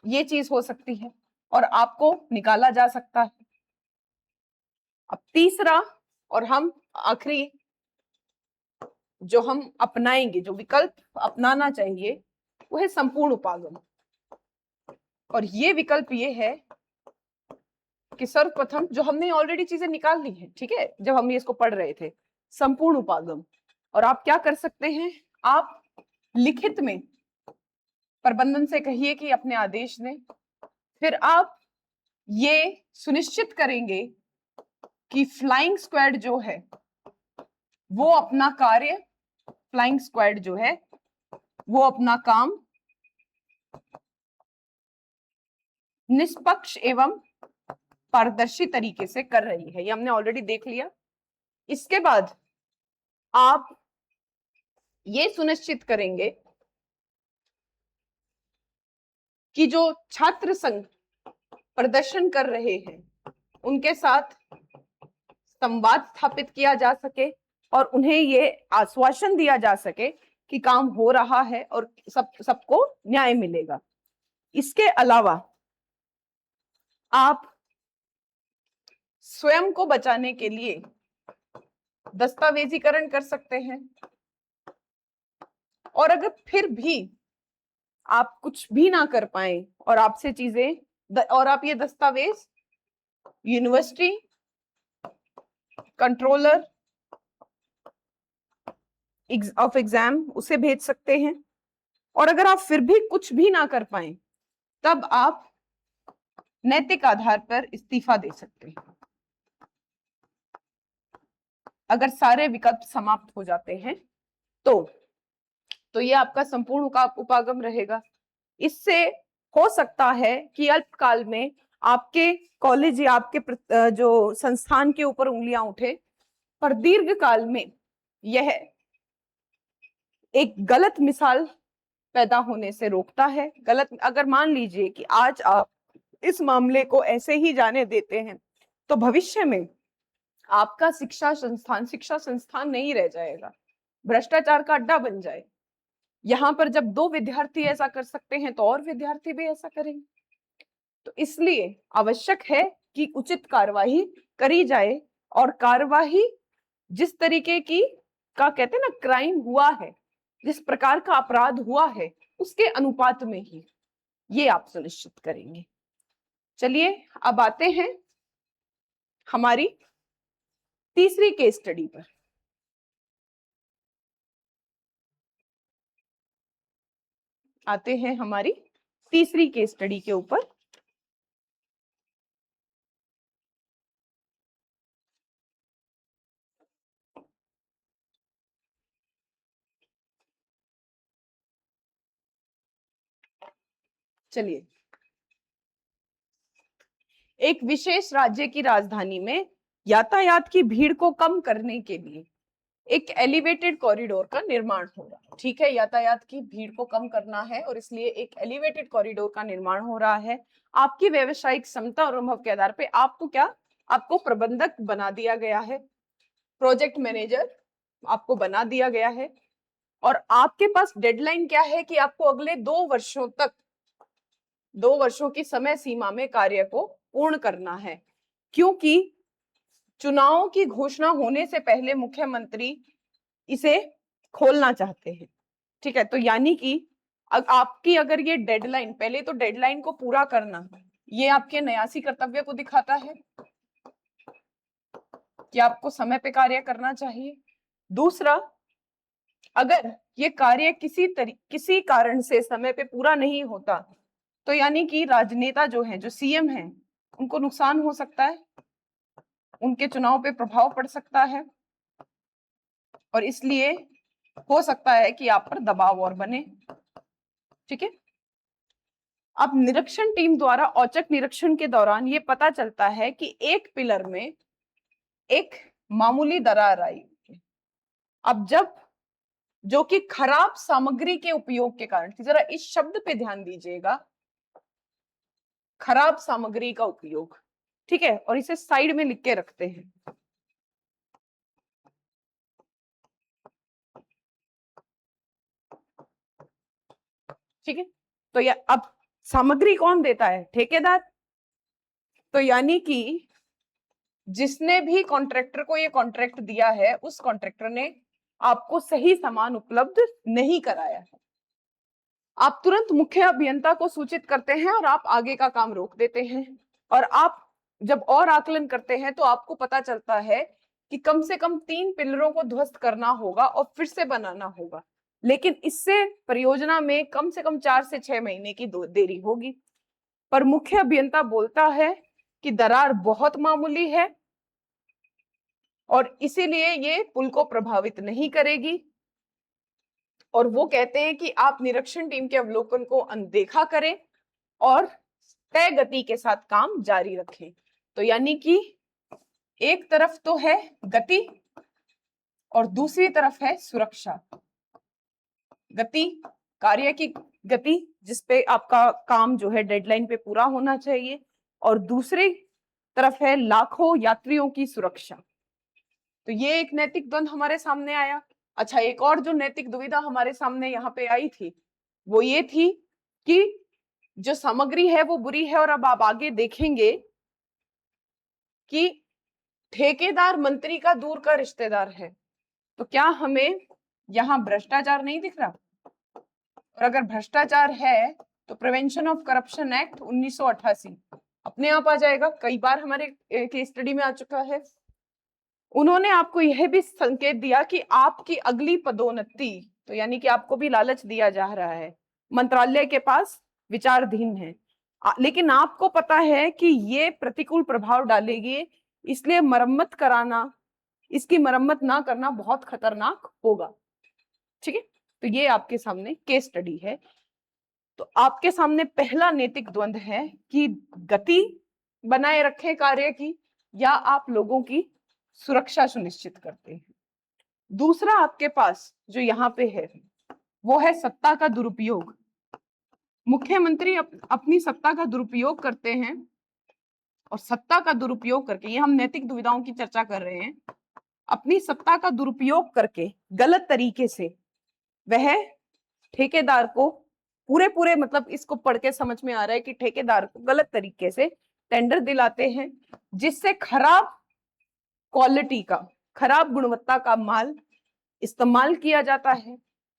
ये चीज हो सकती है और आपको निकाला जा सकता है। अब तीसरा और हम आखिरी जो हम अपनाएंगे, जो विकल्प अपनाना चाहिए, वो है संपूर्ण उपागम। और ये विकल्प ये है कि सर्वप्रथम जो हमने ऑलरेडी चीजें निकाल ली है, ठीक है, जब हम ये इसको पढ़ रहे थे, संपूर्ण उपागम। और आप क्या कर सकते हैं? आप लिखित में प्रबंधन से कहिए कि अपने आदेश दें। फिर आप ये सुनिश्चित करेंगे कि फ्लाइंग स्क्वाड जो है वो अपना कार्य, फ्लाइंग स्क्वाड जो है वो अपना काम निष्पक्ष एवं पारदर्शी तरीके से कर रही है। ये हमने ऑलरेडी देख लिया। इसके बाद आप ये सुनिश्चित करेंगे कि जो छात्र संघ प्रदर्शन कर रहे हैं उनके साथ संवाद स्थापित किया जा सके और उन्हें ये आश्वासन दिया जा सके कि काम हो रहा है और सबको न्याय मिलेगा। इसके अलावा आप स्वयं को बचाने के लिए दस्तावेजीकरण कर सकते हैं, और अगर फिर भी आप कुछ भी ना कर पाए और आपसे चीजें और आप ये दस्तावेज यूनिवर्सिटी, कंट्रोलर ऑफ एग्जाम उसे भेज सकते हैं। और अगर आप फिर भी कुछ भी ना कर पाए तब आप नैतिक आधार पर इस्तीफा दे सकते हैं, अगर सारे विकल्प समाप्त हो जाते हैं तो ये आपका संपूर्ण उपागम रहेगा। इससे हो सकता है कि अल्पकाल में आपके कॉलेज या आपके जो संस्थान के ऊपर उंगलियां उठे, पर दीर्घ काल में यह एक गलत मिसाल पैदा होने से रोकता है। अगर मान लीजिए कि आज आप इस मामले को ऐसे ही जाने देते हैं तो भविष्य में आपका शिक्षा संस्थान नहीं रह जाएगा, भ्रष्टाचार का अड्डा बन जाए। यहाँ पर जब 2 विद्यार्थी ऐसा कर सकते हैं तो और विद्यार्थी भी ऐसा करेंगे। तो इसलिए आवश्यक है कि उचित कार्यवाही करी जाए, और कार्यवाही जिस तरीके की कहते हैं ना क्राइम हुआ है, जिस प्रकार का अपराध हुआ है उसके अनुपात में ही ये आप सुनिश्चित करेंगे। चलिए अब आते हैं हमारी तीसरी केस स्टडी पर। आते हैं हमारी तीसरी केस स्टडी के ऊपर। चलिए, एक विशेष राज्य की राजधानी में यातायात की भीड़ को कम करने के लिए एक एलिवेटेड कॉरिडोर का निर्माण हो रहा है। ठीक है, यातायात की भीड़ को कम करना है और इसलिए एक एलिवेटेड कॉरिडोर का निर्माण हो रहा है। आपकी व्यवसायिक क्षमता और अनुभव के आधार पे आपको प्रबंधक बना दिया गया है, प्रोजेक्ट मैनेजर आपको बना दिया गया है, और आपके पास डेडलाइन क्या है कि आपको अगले 2 वर्षों की समय सीमा में कार्य को पूर्ण करना है, क्योंकि चुनावों की घोषणा होने से पहले मुख्यमंत्री इसे खोलना चाहते हैं। ठीक है, तो यानी कि आपकी अगर ये डेडलाइन, पहले तो डेडलाइन को पूरा करना ये आपके न्यासी कर्तव्य को दिखाता है कि आपको समय पे कार्य करना चाहिए। दूसरा, अगर ये कार्य किसी कारण से समय पे पूरा नहीं होता तो यानी कि राजनेता जो है, जो सीएम है, उनको नुकसान हो सकता है, उनके चुनाव पे प्रभाव पड़ सकता है, और इसलिए हो सकता है कि आप पर दबाव और बने। ठीक है, अब निरीक्षण टीम द्वारा औचक निरीक्षण के दौरान ये पता चलता है कि एक पिलर में एक मामूली दरार आई। अब जो कि खराब सामग्री के उपयोग के कारण थी, जरा इस शब्द पे ध्यान दीजिएगा, खराब सामग्री का उपयोग। ठीक है, और इसे साइड में लिख के रखते हैं। ठीक है, तो अब सामग्री कौन देता है? ठेकेदार। तो यानी कि जिसने भी कॉन्ट्रैक्टर को ये कॉन्ट्रैक्ट दिया है, उस कॉन्ट्रैक्टर ने आपको सही सामान उपलब्ध नहीं कराया है। आप तुरंत मुख्य अभियंता को सूचित करते हैं और आप आगे का काम रोक देते हैं, और आप जब और आकलन करते हैं तो आपको पता चलता है कि कम से कम 3 पिलरों को ध्वस्त करना होगा और फिर से बनाना होगा, लेकिन इससे परियोजना में कम से कम 4 से 6 महीने की देरी होगी। पर मुख्य अभियंता बोलता है कि दरार बहुत मामूली है और इसीलिए ये पुल को प्रभावित नहीं करेगी, और वो कहते हैं कि आप निरीक्षण टीम के अवलोकन को अनदेखा करें और तय गति के साथ काम जारी रखें। तो यानी कि एक तरफ तो है गति और दूसरी तरफ है सुरक्षा। गति, कार्य की गति जिसपे आपका काम जो है डेडलाइन पे पूरा होना चाहिए, और दूसरी तरफ है लाखों यात्रियों की सुरक्षा। तो ये एक नैतिक द्वंद्व हमारे सामने आया। अच्छा, एक और जो नैतिक दुविधा हमारे सामने यहाँ पे आई थी वो ये थी कि जो सामग्री है वो बुरी है, और अब आप आगे देखेंगे कि ठेकेदार मंत्री का दूर का रिश्तेदार है। तो क्या हमें यहाँ भ्रष्टाचार नहीं दिख रहा? और अगर भ्रष्टाचार है तो प्रिवेंशन ऑफ करप्शन एक्ट 1988 अपने आप आ जाएगा, कई बार हमारे केस स्टडी में आ चुका है। उन्होंने आपको यह भी संकेत दिया कि आपकी अगली पदोन्नति, तो यानी कि आपको भी लालच दिया जा रहा है, मंत्रालय के पास विचाराधीन है, लेकिन आपको पता है कि ये प्रतिकूल प्रभाव डालेगी, इसलिए मरम्मत कराना, इसकी मरम्मत ना करना बहुत खतरनाक होगा। ठीक है, तो ये आपके सामने केस स्टडी है। तो आपके सामने पहला नैतिक द्वंद्व है कि गति बनाए रखें कार्य की, या आप लोगों की सुरक्षा सुनिश्चित करते हैं। दूसरा आपके पास जो यहाँ पे है वो है सत्ता का दुरुपयोग। मुख्यमंत्री अपनी सत्ता का दुरुपयोग करते हैं, और सत्ता का दुरुपयोग करके, ये हम नैतिक दुविधाओं की चर्चा कर रहे हैं, अपनी सत्ता का दुरुपयोग करके गलत तरीके से वह ठेकेदार को पूरे मतलब इसको पढ़ के समझ में आ रहा है कि ठेकेदार को गलत तरीके से टेंडर दिलाते हैं, जिससे खराब क्वालिटी का, खराब गुणवत्ता का माल इस्तेमाल किया जाता है,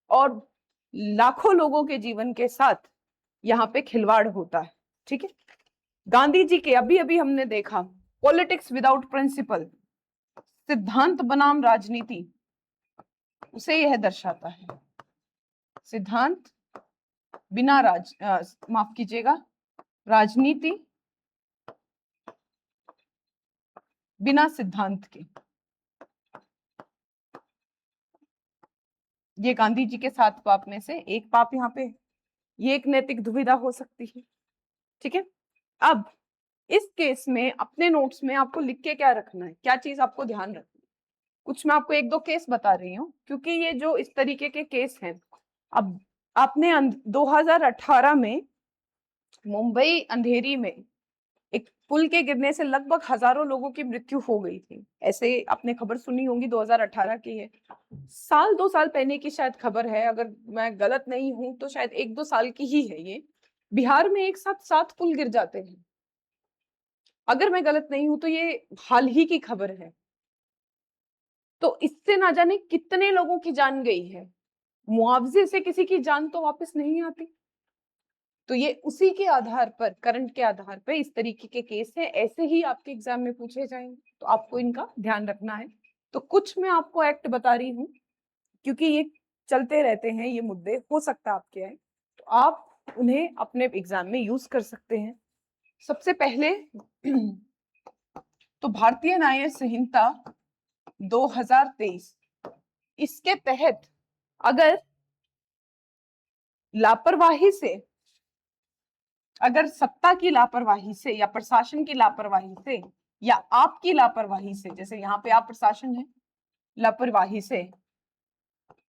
और लाखों लोगों के जीवन के साथ यहाँ पे खिलवाड़ होता है। ठीक है, गांधी जी के अभी अभी हमने देखा पॉलिटिक्स विदाउट प्रिंसिपल, सिद्धांत बनाम राजनीति, उसे यह दर्शाता है। सिद्धांत बिना माफ कीजिएगा, राजनीति बिना सिद्धांत के। ये गांधी जी के 7 पाप में से एक पाप यहाँ पे, ये एक नैतिक दुविधा हो सकती है। ठीक है, अब इस केस में अपने नोट्स में आपको लिख के क्या रखना है, क्या चीज आपको ध्यान रखनी है? कुछ मैं आपको 1-2 केस बता रही हूँ, क्योंकि ये जो इस तरीके के केस हैं, अब आपने 2018 में मुंबई अंधेरी में एक पुल के गिरने से लगभग हजारों लोगों की मृत्यु हो गई थी, ऐसे आपने खबर सुनी होगी, 2018 की है। 1-2 साल पहले की शायद खबर है, अगर मैं गलत नहीं हूं तो शायद 1-2 साल की ही है ये। बिहार में एक साथ 7 पुल गिर जाते हैं, अगर मैं गलत नहीं हूं तो ये हाल ही की खबर है। तो इससे ना जाने कितने लोगों की जान गई है, मुआवजे से किसी की जान तो वापस नहीं आती। तो ये उसी के आधार पर, करंट के आधार पर इस तरीके के केस है, ऐसे ही आपके एग्जाम में पूछे जाएंगे, तो आपको इनका ध्यान रखना है। तो कुछ मैं आपको एक्ट बता रही हूँ, क्योंकि ये चलते रहते हैं, ये मुद्दे हो सकता है आपके आए, तो आप उन्हें अपने एग्जाम में यूज कर सकते हैं। सबसे पहले तो भारतीय न्याय संहिता 2023, इसके तहत अगर लापरवाही से, अगर सत्ता की लापरवाही से या प्रशासन की लापरवाही से या आपकी लापरवाही से, जैसे यहाँ पे आप प्रशासन है, लापरवाही से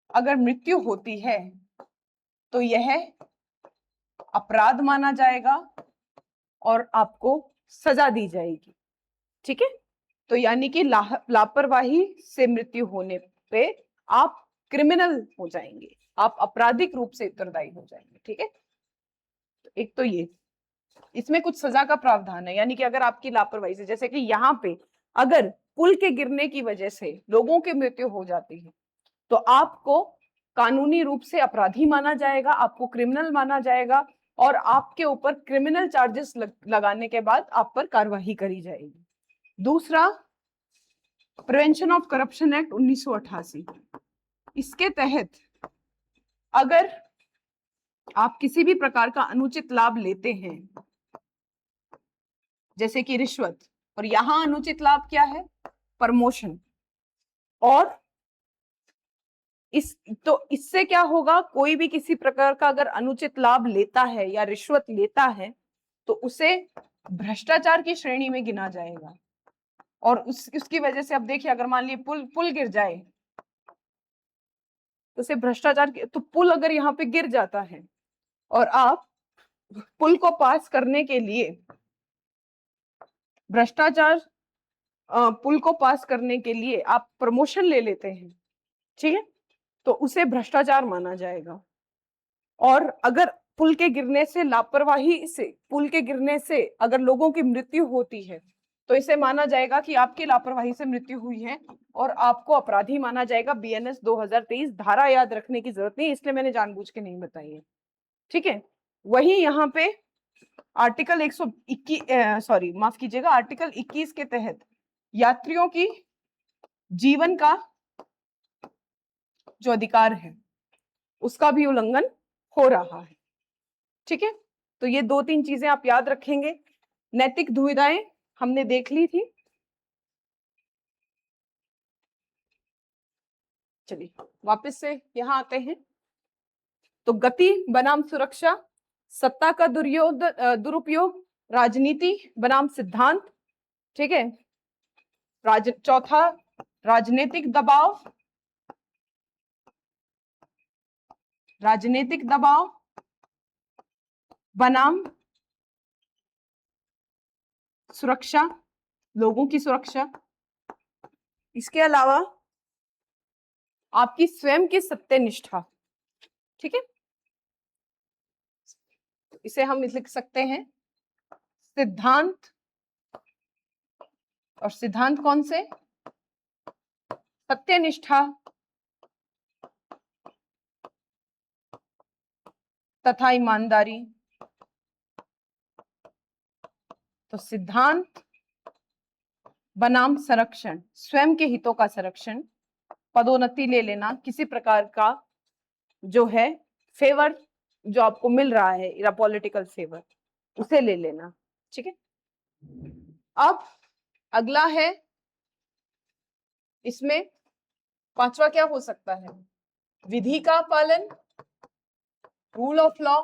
अगर मृत्यु होती है तो यह अपराध माना जाएगा और आपको सजा दी जाएगी। ठीक है, तो यानी कि लापरवाही से मृत्यु होने पे आप क्रिमिनल हो जाएंगे, आप आपराधिक रूप से उत्तरदायी हो जाएंगे। ठीक है, तो एक तो ये, इसमें कुछ सजा का प्रावधान है, यानी कि अगर आपकी लापरवाही से, जैसे कि यहाँ पे अगर पुल के गिरने की वजह से लोगों की मृत्यु हो जाती है तो आपको कानूनी रूप से अपराधी माना जाएगा, आपको क्रिमिनल माना जाएगा, और आपके ऊपर क्रिमिनल चार्जेस लगाने के बाद आप पर कार्रवाई करी जाएगी। दूसरा, प्रिवेंशन ऑफ करप्शन एक्ट 1988, इसके तहत अगर आप किसी भी प्रकार का अनुचित लाभ लेते हैं, जैसे कि रिश्वत, और यहां अनुचित लाभ क्या है, प्रमोशन, और इससे क्या होगा, कोई भी किसी प्रकार का अगर अनुचित लाभ लेता है या रिश्वत लेता है तो उसे भ्रष्टाचार की श्रेणी में गिना जाएगा, और उसकी वजह से अब देखिए, अगर मान लीजिए पुल गिर जाए तो उसे भ्रष्टाचार, तो पुल अगर यहाँ पे गिर जाता है और आप पुल को पास करने के लिए भ्रष्टाचार, पुल को पास करने के लिए आप प्रमोशन ले लेते हैं, ठीक है, तो उसे भ्रष्टाचार माना जाएगा। और अगर पुल के गिरने से लापरवाही से, पुल के गिरने से अगर लोगों की मृत्यु होती है तो इसे माना जाएगा कि आपकी लापरवाही से मृत्यु हुई है और आपको अपराधी माना जाएगा। बीएनएस 2023 धारा याद रखने की जरूरत नहीं, इसलिए मैंने जानबूझ के नहीं बताई है, ठीक है। वही यहाँ पे आर्टिकल 121 सॉरी माफ कीजिएगा, आर्टिकल 21 के तहत यात्रियों की जीवन का जो अधिकार है उसका भी उल्लंघन हो रहा है, ठीक है। तो ये 2-3 चीजें आप याद रखेंगे। नैतिक दुविधाएं हमने देख ली थी। चलिए वापस से यहां आते हैं। तो गति बनाम सुरक्षा, सत्ता का दुरुपयोग, राजनीति बनाम सिद्धांत, ठीक है। चौथा राजनीतिक दबाव, राजनीतिक दबाव बनाम सुरक्षा, लोगों की सुरक्षा। इसके अलावा आपकी स्वयं की सत्यनिष्ठा, ठीक है। इसे हम लिख सकते हैं सिद्धांत, और सिद्धांत कौन से? सत्यनिष्ठा तथा ईमानदारी। तो सिद्धांत बनाम संरक्षण, स्वयं के हितों का संरक्षण, पदोन्नति ले लेना, किसी प्रकार का जो है फेवर जो आपको मिल रहा है या पॉलिटिकल फेवर उसे ले लेना, ठीक है। अब अगला है, इसमें पांचवा क्या हो सकता है? विधि का पालन, रूल ऑफ लॉ।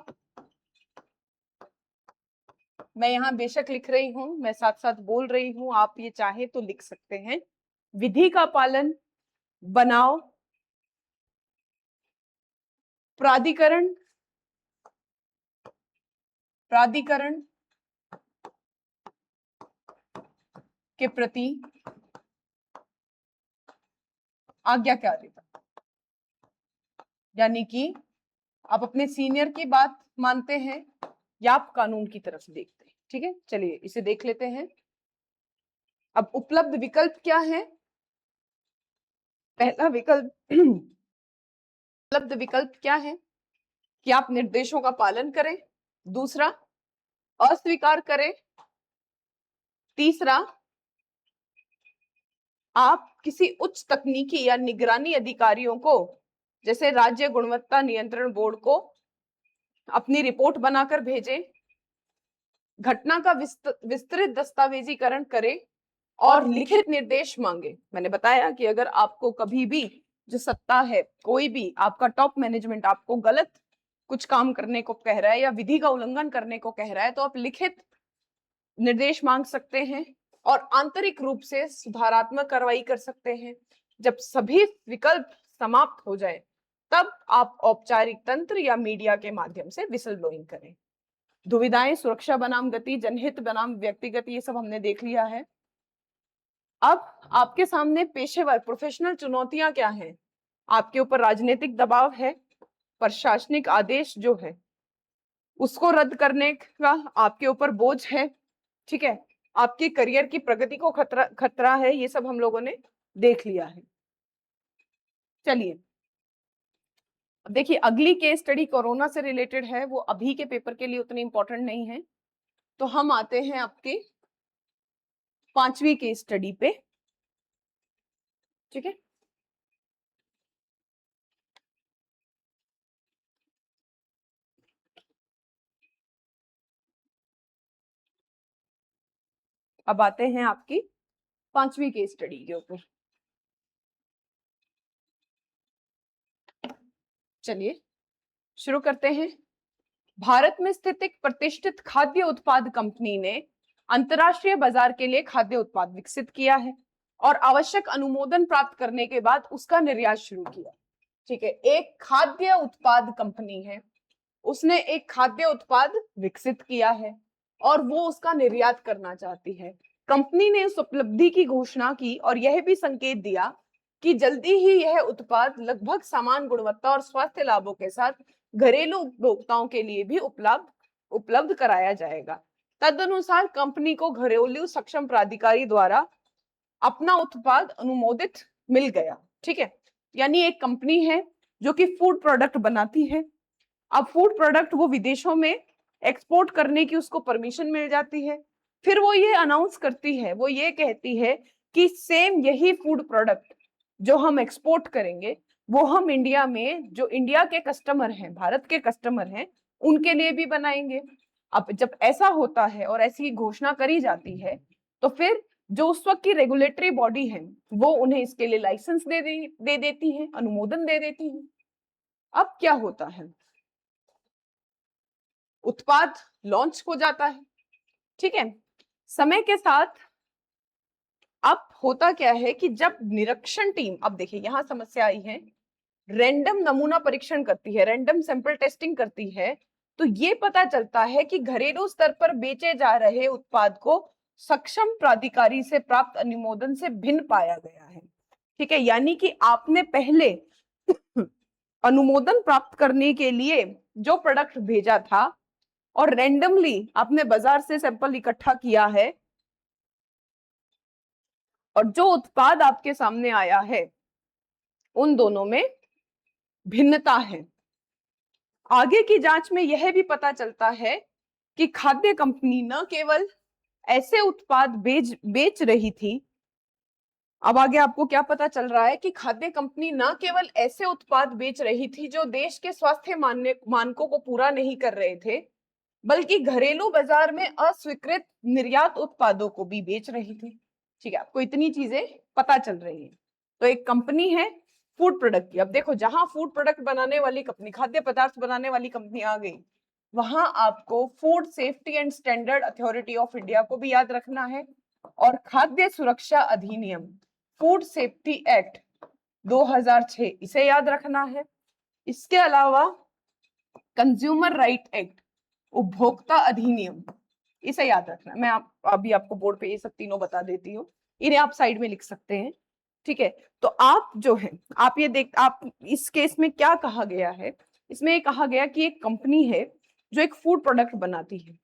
मैं यहां बेशक लिख रही हूं, मैं साथ साथ बोल रही हूं, आप ये चाहे तो लिख सकते हैं। विधि का पालन बनाओ प्राधिकरण, प्राधिकरण के प्रति आज्ञाकारिता, यानी कि आप अपने सीनियर की बात मानते हैं या आप कानून की तरफ देखते हैं, ठीक है। चलिए इसे देख लेते हैं। अब उपलब्ध विकल्प क्या है? पहला विकल्प उपलब्ध विकल्प क्या है कि आप निर्देशों का पालन करें, दूसरा अस्वीकार करें, तीसरा आप किसी उच्च तकनीकी या निगरानी अधिकारियों को, जैसे राज्य गुणवत्ता नियंत्रण बोर्ड को, अपनी रिपोर्ट बनाकर भेजें, घटना का विस्तृत दस्तावेजीकरण करें और लिखित निर्देश मांगे। मैंने बताया कि अगर आपको कभी भी जो सत्ता है, कोई भी आपका टॉप मैनेजमेंट आपको गलत कुछ काम करने को कह रहा है या विधि का उल्लंघन करने को कह रहा है तो आप लिखित निर्देश मांग सकते हैं और आंतरिक रूप से सुधारात्मक कार्रवाई कर सकते हैं। जब सभी विकल्प समाप्त हो जाए तब आप औपचारिक तंत्र या मीडिया के माध्यम से विसल ब्लोइंग करें। दुविधाएं, सुरक्षा बनाम गति, जनहित बनाम व्यक्तिगत, ये सब हमने देख लिया है। अब आपके सामने पेशेवर प्रोफेशनल चुनौतियां क्या हैं? आपके ऊपर राजनीतिक दबाव है, प्रशासनिक आदेश जो है उसको रद्द करने का आपके ऊपर बोझ है, ठीक है। आपकी करियर की प्रगति को खतरा है, ये सब हम लोगों ने देख लिया है। चलिए अब देखिए, अगली केस स्टडी कोरोना से रिलेटेड है, वो अभी के पेपर के लिए उतनी इंपॉर्टेंट नहीं है। तो हम आते हैं आपके 5वीं केस स्टडी पे, ठीक है। अब आते हैं आपकी 5वीं केस स्टडी के ऊपर। चलिए शुरू करते हैं। भारत में स्थित एक प्रतिष्ठित खाद्य उत्पाद कंपनी ने अंतरराष्ट्रीय बाजार के लिए खाद्य उत्पाद विकसित किया है और आवश्यक अनुमोदन प्राप्त करने के बाद उसका निर्यात शुरू किया, ठीक है। एक खाद्य उत्पाद कंपनी है, उसने एक खाद्य उत्पाद विकसित किया है और वो उसका निर्यात करना चाहती है। कंपनी ने उस उपलब्धि की घोषणा की और यह भी संकेत दिया कि जल्दी ही यह उत्पाद लगभग समान गुणवत्ता और स्वास्थ्य लाभों के साथ घरेलू उपभोक्ताओं के लिए भी उपलब्ध कराया जाएगा। तदनुसार कंपनी को घरेलू सक्षम प्राधिकारी द्वारा अपना उत्पाद अनुमोदित मिल गया। ठीक है, यानी एक कंपनी है जो कि फूड प्रोडक्ट बनाती है। अब फूड प्रोडक्ट वो विदेशों में एक्सपोर्ट करने की उसको परमिशन मिल जाती है। फिर वो ये अनाउंस करती है, वो ये कहती है कि सेम यही फूड प्रोडक्ट जो हम एक्सपोर्ट करेंगे वो हम इंडिया में, जो इंडिया के कस्टमर हैं, भारत के कस्टमर हैं, उनके लिए भी बनाएंगे। अब जब ऐसा होता है और ऐसी घोषणा करी जाती है तो फिर जो उस वक्त की रेगुलेटरी बॉडी है वो उन्हें इसके लिए लाइसेंस दे देती है, अनुमोदन दे देती है। अब क्या होता है, उत्पाद लॉन्च हो जाता है। ठीक है, समय के साथ अब होता क्या है कि जब निरीक्षण टीम, अब देखिए यहां समस्या आई है, रैंडम नमूना परीक्षण करती है, रैंडम सैंपल टेस्टिंग करती है, तो ये पता चलता है कि घरेलू स्तर पर बेचे जा रहे उत्पाद को सक्षम प्राधिकारी से प्राप्त अनुमोदन से भिन्न पाया गया है। ठीक है, यानी कि आपने पहले अनुमोदन प्राप्त करने के लिए जो प्रोडक्ट भेजा था और रैंडमली आपने बाजार से सैंपल इकट्ठा किया है और जो उत्पाद आपके सामने आया है, उन दोनों में भिन्नता है। आगे की जांच में यह भी पता चलता है कि खाद्य कंपनी न केवल ऐसे उत्पाद बेच रही थी, अब आगे आपको क्या पता चल रहा है कि खाद्य कंपनी न केवल ऐसे उत्पाद बेच रही थी जो देश के स्वास्थ्य मानकों को पूरा नहीं कर रहे थे, बल्कि घरेलू बाजार में अस्वीकृत निर्यात उत्पादों को भी बेच रही थी। ठीक है, आपको इतनी चीजें पता चल रही हैं। तो एक कंपनी है फूड प्रोडक्ट की, अब देखो जहां फूड प्रोडक्ट बनाने वाली कंपनी, खाद्य पदार्थ बनाने वाली कंपनी आ गई, वहां आपको food safety and standard authority of India को भी याद रखना है और खाद्य सुरक्षा अधिनियम, फूड सेफ्टी एक्ट 2006, इसे याद रखना है। इसके अलावा कंज्यूमर राइट एक्ट, उपभोक्ता अधिनियम, इसे याद रखना। मैं अभी आपको बोर्ड पे ये सब तीनों बता देती हूँ, इन्हें आप साइड में लिख सकते हैं। ठीक है, तो आप जो है, आप ये देख, आप इस केस में क्या कहा गया है, इसमें ये कहा गया कि एक कंपनी है जो एक फूड प्रोडक्ट बनाती है,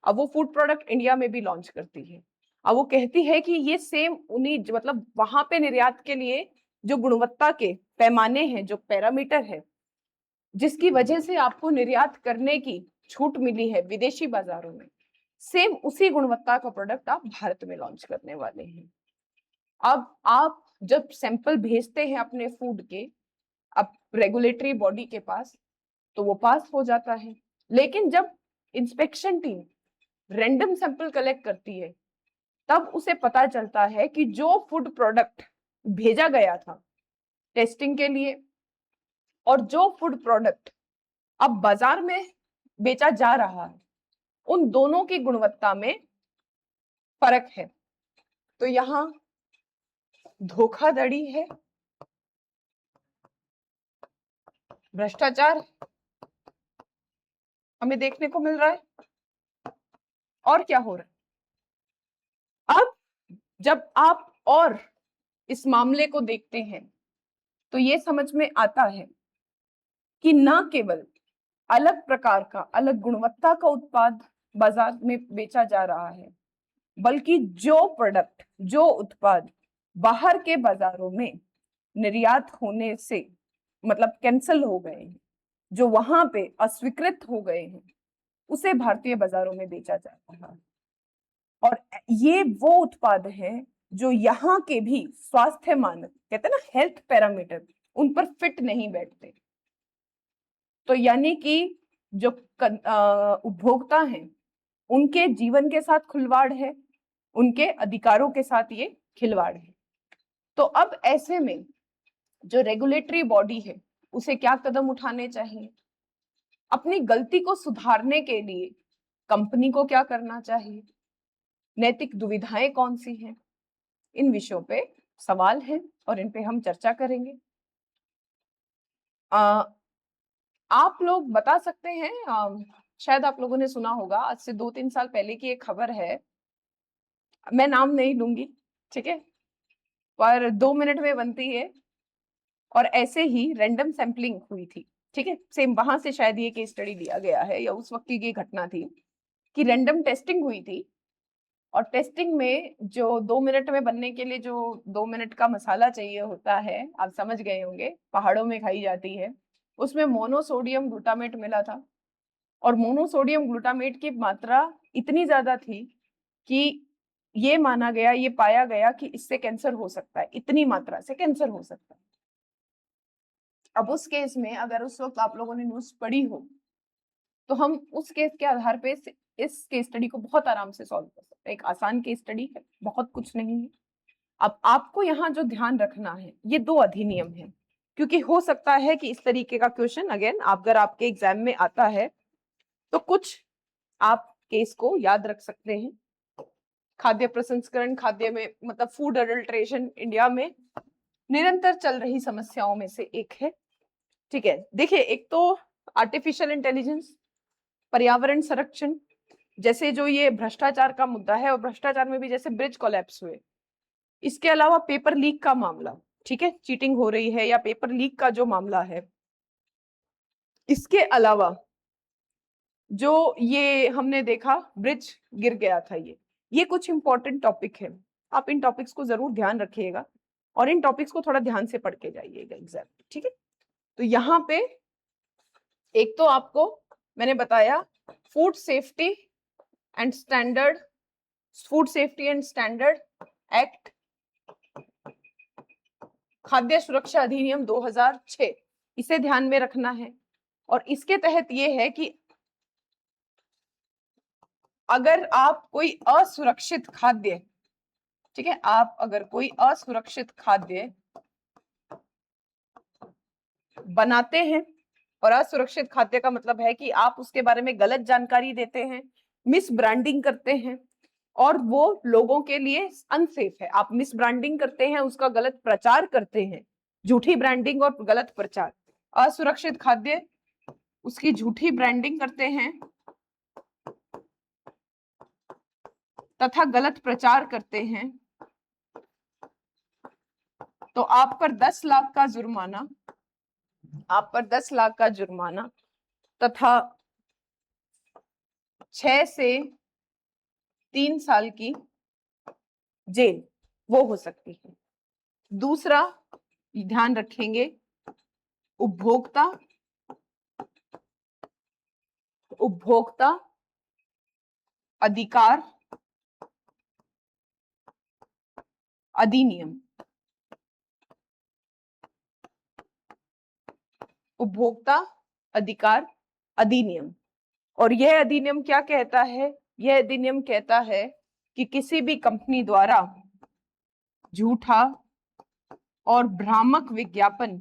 अब वो फूड प्रोडक्ट इंडिया में भी लॉन्च करती है। अब वो कहती है कि ये सेम उन्हीं, मतलब वहां पे निर्यात के लिए जो गुणवत्ता के पैमाने हैं, जो पैरामीटर है, जिसकी वजह से आपको निर्यात करने की छूट मिली है विदेशी बाजारों में, सेम उसी गुणवत्ता का प्रोडक्ट आप भारत में लॉन्च करने वाले हैं। अब आप जब सैंपल भेजते हैं अपने फूड के, अब रेगुलेटरी बॉडी के पास, तो वो पास हो जाता है। लेकिन जब inspection team random sample collect करती है, तब उसे पता चलता है कि जो फूड प्रोडक्ट भेजा गया था टेस्टिंग के लिए और जो फूड प्रोडक्ट अब बाजार में बेचा जा रहा है, उन दोनों की गुणवत्ता में फर्क है। तो यहां धोखाधड़ी है, भ्रष्टाचार हमें देखने को मिल रहा है। और क्या हो रहा है, अब जब आप और इस मामले को देखते हैं तो ये समझ में आता है कि न केवल अलग प्रकार का, अलग गुणवत्ता का उत्पाद बाजार में बेचा जा रहा है, बल्कि जो प्रोडक्ट, जो उत्पाद बाहर के बाजारों में निर्यात होने से मतलब कैंसिल हो गए हैं, जो वहां पे अस्वीकृत हो गए हैं, उसे भारतीय बाजारों में बेचा जा रहा है। और ये वो उत्पाद है जो यहाँ के भी स्वास्थ्य मानक, कहते हैं ना हेल्थ पैरामीटर, उन पर फिट नहीं बैठते। तो यानी कि जो उपभोक्ता हैं, उनके जीवन के साथ खिलवाड़ है, उनके अधिकारों के साथ ये खिलवाड़ है। तो अब ऐसे में जो रेगुलेटरी बॉडी है उसे क्या कदम उठाने चाहिए, अपनी गलती को सुधारने के लिए कंपनी को क्या करना चाहिए, नैतिक दुविधाएं कौन सी हैं, इन विषयों पे सवाल है और इन पे हम चर्चा करेंगे। आप लोग बता सकते हैं, शायद आप लोगों ने सुना होगा, आज से 2-3 साल पहले की एक खबर है, मैं नाम नहीं लूंगी, ठीक है, पर 2 मिनट में बनती है। और ऐसे ही रैंडम सैंपलिंग हुई थी, ठीक है। सेम वहां से शायद ये केस स्टडी लिया गया है या उस वक्त की ये घटना थी कि रैंडम टेस्टिंग हुई थी और टेस्टिंग में जो 2 मिनट में बनने के लिए जो 2 मिनट का मसाला चाहिए होता है, आप समझ गए होंगे, पहाड़ों में खाई जाती है, उसमें मोनोसोडियम ग्लूटामेट मिला था। और मोनोसोडियम ग्लूटामेट की मात्रा इतनी ज्यादा थी कि ये माना गया, ये पाया गया कि इससे कैंसर हो सकता है, इतनी मात्रा से कैंसर हो सकता है। अब उस केस में अगर उस वक्त आप लोगों ने न्यूज पढ़ी हो तो हम उस केस के आधार पे इस केस स्टडी को बहुत आराम से सॉल्व कर सकते हैं। एक आसान केस स्टडी है, बहुत कुछ नहीं है। अब आपको यहाँ जो ध्यान रखना है, ये 2 अधिनियम है, क्योंकि हो सकता है कि इस तरीके का क्वेश्चन अगेन अगर आपके एग्जाम में आता है तो कुछ आप केस को याद रख सकते हैं। खाद्य प्रसंस्करण, खाद्य में मतलब फूड अडल्ट्रेशन इंडिया में निरंतर चल रही समस्याओं में से एक है, ठीक है। देखिए, एक तो आर्टिफिशियल इंटेलिजेंस, पर्यावरण संरक्षण, जैसे जो ये भ्रष्टाचार का मुद्दा है, और भ्रष्टाचार में भी जैसे ब्रिज कोलैप्स हुए, इसके अलावा पेपर लीक का मामला, ठीक है, चीटिंग हो रही है या पेपर लीक का जो मामला है, इसके अलावा जो ये हमने देखा ब्रिज गिर गया था, ये कुछ इंपॉर्टेंट टॉपिक है। आप इन टॉपिक्स को जरूर ध्यान रखिएगा और इन टॉपिक्स को थोड़ा ध्यान से पढ़ के जाइएगा एग्जाम, ठीक है। तो यहाँ पे एक तो आपको मैंने बताया food safety and standard, food safety and standard act, खाद्य सुरक्षा अधिनियम 2006, इसे ध्यान में रखना है। और इसके तहत ये है कि अगर आप कोई असुरक्षित खाद्य, ठीक है, आप अगर कोई असुरक्षित खाद्य बनाते हैं, और असुरक्षित खाद्य का मतलब है कि आप उसके बारे में गलत जानकारी देते हैं, मिस ब्रांडिंग करते हैं और वो लोगों के लिए अनसेफ है, आप मिस ब्रांडिंग करते हैं, उसका गलत प्रचार करते हैं, झूठी ब्रांडिंग और गलत प्रचार, असुरक्षित खाद्य, उसकी झूठी ब्रांडिंग करते हैं तथा गलत प्रचार करते हैं, तो आप पर 10 लाख का जुर्माना, आप पर 10 लाख का जुर्माना तथा 6 से 3 साल की जेल वो हो सकती है। दूसरा ध्यान रखेंगे, उपभोक्ता उपभोक्ता अधिकार अधिनियम, उपभोक्ता अधिकार अधिनियम। और यह अधिनियम क्या कहता है? यह अधिनियम कहता है कि किसी भी कंपनी द्वारा झूठा और भ्रामक विज्ञापन,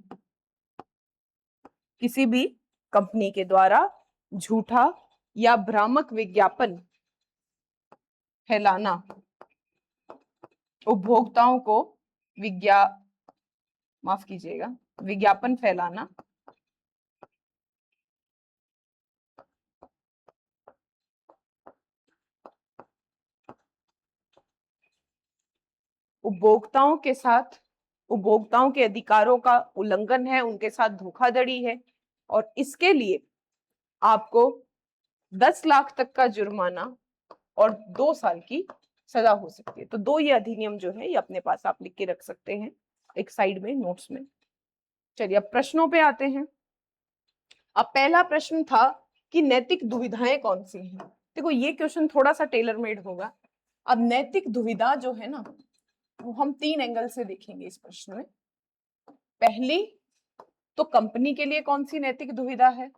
किसी भी कंपनी के द्वारा झूठा या भ्रामक विज्ञापन फैलाना, उपभोक्ताओं को माफ कीजिएगा, विज्ञापन फैलाना उपभोक्ताओं के साथ, उपभोक्ताओं के अधिकारों का उल्लंघन है, उनके साथ धोखाधड़ी है, और इसके लिए आपको 10 लाख तक का जुर्माना और 2 साल की सजा हो सकती है। तो 2 ये अधिनियम जो है ये अपने पास आप लिख के रख सकते हैं एक साइड में नोट्स में। चलिए अब प्रश्नों पे आते हैं। अब पहला प्रश्न था कि नैतिक दुविधाएं कौन सी हैं। देखो ये क्वेश्चन थोड़ा सा टेलर मेड होगा। अब नैतिक दुविधा जो है ना, वो हम 3 एंगल से देखेंगे इस प्रश्न में। पहली तो कंपनी के लिए कौन सी नैतिक दुविधा है,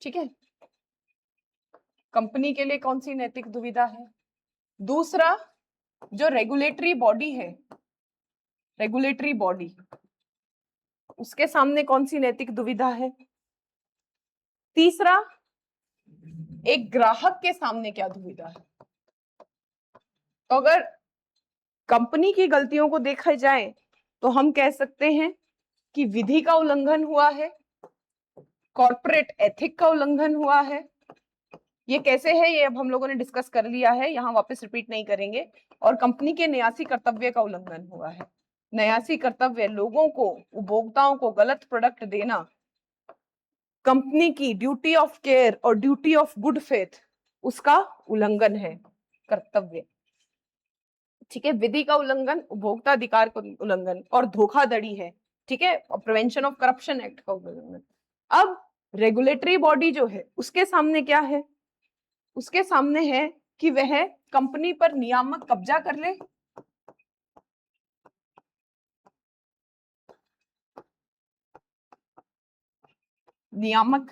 ठीक है, कंपनी के लिए कौन सी नैतिक दुविधा है। दूसरा जो रेगुलेटरी बॉडी है, रेगुलेटरी बॉडी, उसके सामने कौन सी नैतिक दुविधा है। तीसरा एक ग्राहक के सामने क्या दुविधा है। तो अगर कंपनी की गलतियों को देखा जाए तो हम कह सकते हैं कि विधि का उल्लंघन हुआ है, कॉर्पोरेट एथिक का उल्लंघन हुआ है। ये कैसे है ये अब हम लोगों ने डिस्कस कर लिया है, यहाँ वापस रिपीट नहीं करेंगे। और कंपनी के न्यासी कर्तव्य का उल्लंघन हुआ है। न्यासी कर्तव्य लोगों को, उपभोक्ताओं को गलत प्रोडक्ट देना कंपनी की ड्यूटी ऑफ केयर और ड्यूटी ऑफ गुड फेथ उसका उल्लंघन है, कर्तव्य। ठीक है, विधि का उल्लंघन, उपभोक्ता अधिकार का उल्लंघन और धोखाधड़ी है। ठीक है, प्रिवेंशन ऑफ करप्शन एक्ट का उल्लंघन। अब रेगुलेटरी बॉडी जो है उसके सामने क्या है? उसके सामने है कि वह कंपनी पर नियामक कब्जा कर ले, नियामक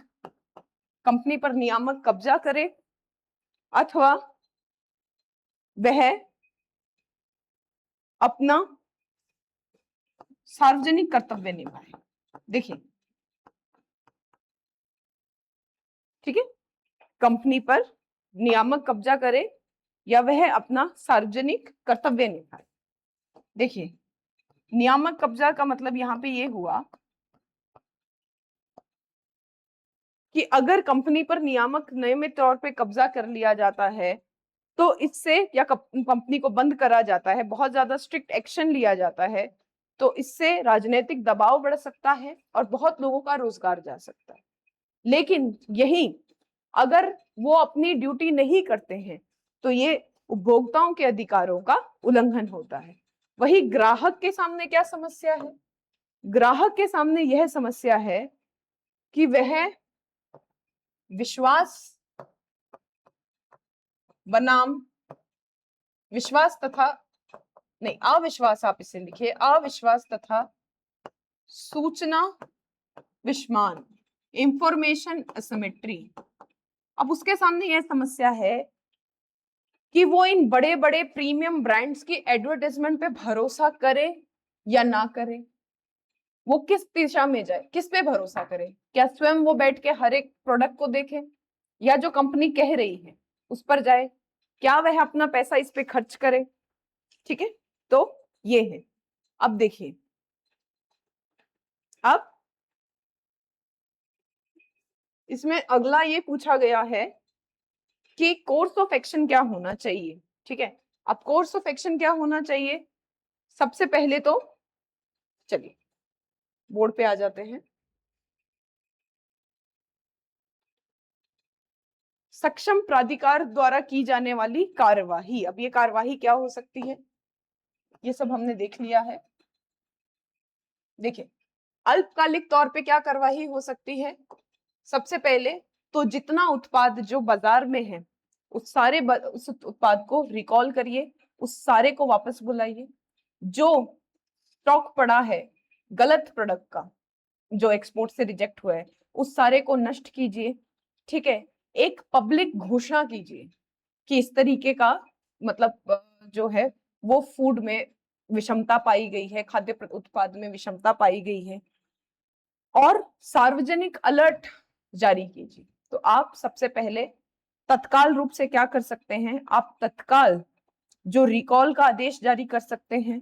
कंपनी पर नियामक कब्जा करे, अथवा वह अपना सार्वजनिक कर्तव्य निभाए। देखिए, ठीक है, कंपनी पर नियामक कब्जा करे या वह अपना सार्वजनिक कर्तव्य निभाए। देखिए, नियामक कब्जा का मतलब यहां पे ये हुआ कि अगर कंपनी पर नियामक नियमित तौर पे कब्जा कर लिया जाता है तो इससे, या कंपनी को बंद करा जाता है, बहुत ज्यादा स्ट्रिक्ट एक्शन लिया जाता है, तो इससे राजनीतिक दबाव बढ़ सकता है और बहुत लोगों का रोजगार जा सकता है। लेकिन यही अगर वो अपनी ड्यूटी नहीं करते हैं तो ये उपभोक्ताओं के अधिकारों का उल्लंघन होता है। वही ग्राहक के सामने क्या समस्या है? ग्राहक के सामने यह समस्या है कि वह विश्वास बनाम विश्वास तथा, नहीं, अविश्वास, आप इसे लिखिए, अविश्वास तथा सूचना विषमान, इंफॉर्मेशन असिमेट्री। अब उसके सामने यह समस्या है कि वो इन बड़े बड़े प्रीमियम ब्रांड्स की एडवर्टाइजमेंट पे भरोसा करे या ना करे। वो किस दिशा में जाए, किस पे भरोसा करे? क्या स्वयं वो बैठ के हर एक प्रोडक्ट को देखे, या जो कंपनी कह रही है उस पर जाए? क्या वह अपना पैसा इस पे खर्च करे? ठीक है, तो ये है। अब देखिए, अब इसमें अगला ये पूछा गया है कि कोर्स ऑफ एक्शन क्या होना चाहिए। ठीक है, अब कोर्स ऑफ एक्शन क्या होना चाहिए? सबसे पहले तो चलिए बोर्ड पे आ जाते हैं। सक्षम प्राधिकार द्वारा की जाने वाली कार्यवाही। अब ये कार्यवाही क्या हो सकती है, ये सब हमने देख लिया है। देखिए, अल्पकालिक तौर पे क्या कार्यवाही हो सकती है? सबसे पहले तो जितना उत्पाद जो बाजार में है उस उत्पाद को रिकॉल करिए, उस सारे को वापस बुलाइए। जो स्टॉक पड़ा है गलत प्रोडक्ट का जो एक्सपोर्ट से रिजेक्ट हुआ है उस सारे को नष्ट कीजिए। ठीक है, एक पब्लिक घोषणा कीजिए कि इस तरीके का मतलब जो है वो फूड में विषमता पाई गई है, खाद्य उत्पाद में विषमता पाई गई है, और सार्वजनिक अलर्ट जारी कीजिए। तो आप सबसे पहले तत्काल रूप से क्या कर सकते हैं? आप तत्काल जो रिकॉल का आदेश जारी कर सकते हैं,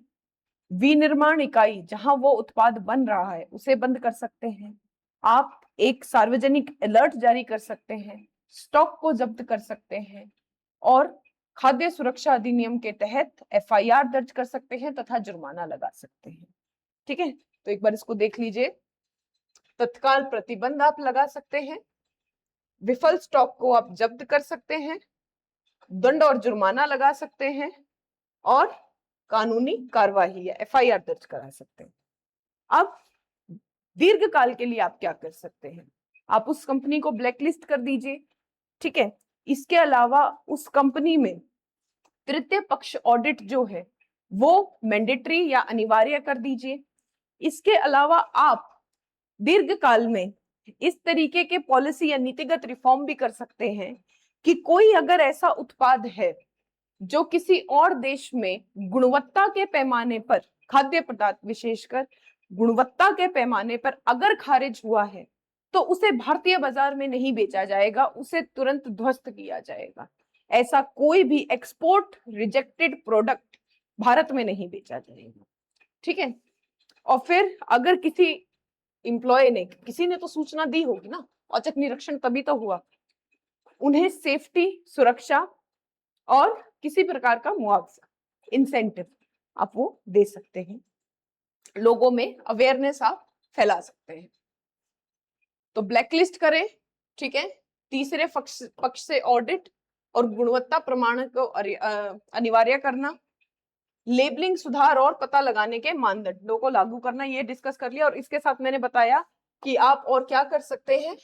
विनिर्माण इकाई जहां वो उत्पाद बन रहा है उसे बंद कर सकते हैं, आप एक सार्वजनिक अलर्ट जारी कर सकते हैं, स्टॉक को जब्त कर सकते हैं, और खाद्य सुरक्षा अधिनियम के तहत एफआईआर दर्ज कर सकते हैं तथा जुर्माना लगा सकते हैं। ठीक है, तो एक बार इसको देख लीजिए। तत्काल प्रतिबंध आप लगा सकते हैं, विफल स्टॉक को आप जब्त कर सकते हैं, दंड और जुर्माना लगा सकते हैं, और कानूनी कार्यवाही या एफआईआर दर्ज करा सकते हैं। अब दीर्घकाल के लिए आप क्या कर सकते हैं? आप उस कंपनी को ब्लैकलिस्ट कर दीजिए। ठीक है, इसके अलावा उस कंपनी में तृतीय पक्ष ऑडिट जो है वो मैंडेटरी या अनिवार्य कर दीजिए। इसके अलावा आप दीर्घकाल में इस तरीके के पॉलिसी या नीतिगत रिफॉर्म भी कर सकते हैं कि कोई अगर ऐसा उत्पाद है जो किसी और देश में गुणवत्ता के पैमाने पर, खाद्य पदार्थ विशेषकर गुणवत्ता के पैमाने पर अगर खारिज हुआ है तो उसे भारतीय बाजार में नहीं बेचा जाएगा, उसे तुरंत ध्वस्त किया जाएगा। ऐसा कोई भी एक्सपोर्ट रिजेक्टेड प्रोडक्ट भारत में नहीं बेचा जाएगा। ठीक है, और फिर अगर किसी एम्प्लॉय ने, किसी ने तो सूचना दी होगी ना, औचक निरीक्षण तभी तो हुआ, उन्हें सेफ्टी, सुरक्षा और किसी प्रकार का मुआवजा, इंसेंटिव आप वो दे सकते हैं। लोगों में अवेयरनेस आप फैला सकते हैं। तो ब्लैकलिस्ट करें, ठीक है। तीसरे पक्ष से ऑडिट और गुणवत्ता प्रमाणन को अनिवार्य करना, लेबलिंग सुधार और पता लगाने के मानदंडों को लागू करना, ये डिस्कस कर लिया। और इसके साथ मैंने बताया कि आप और क्या कर सकते हैं,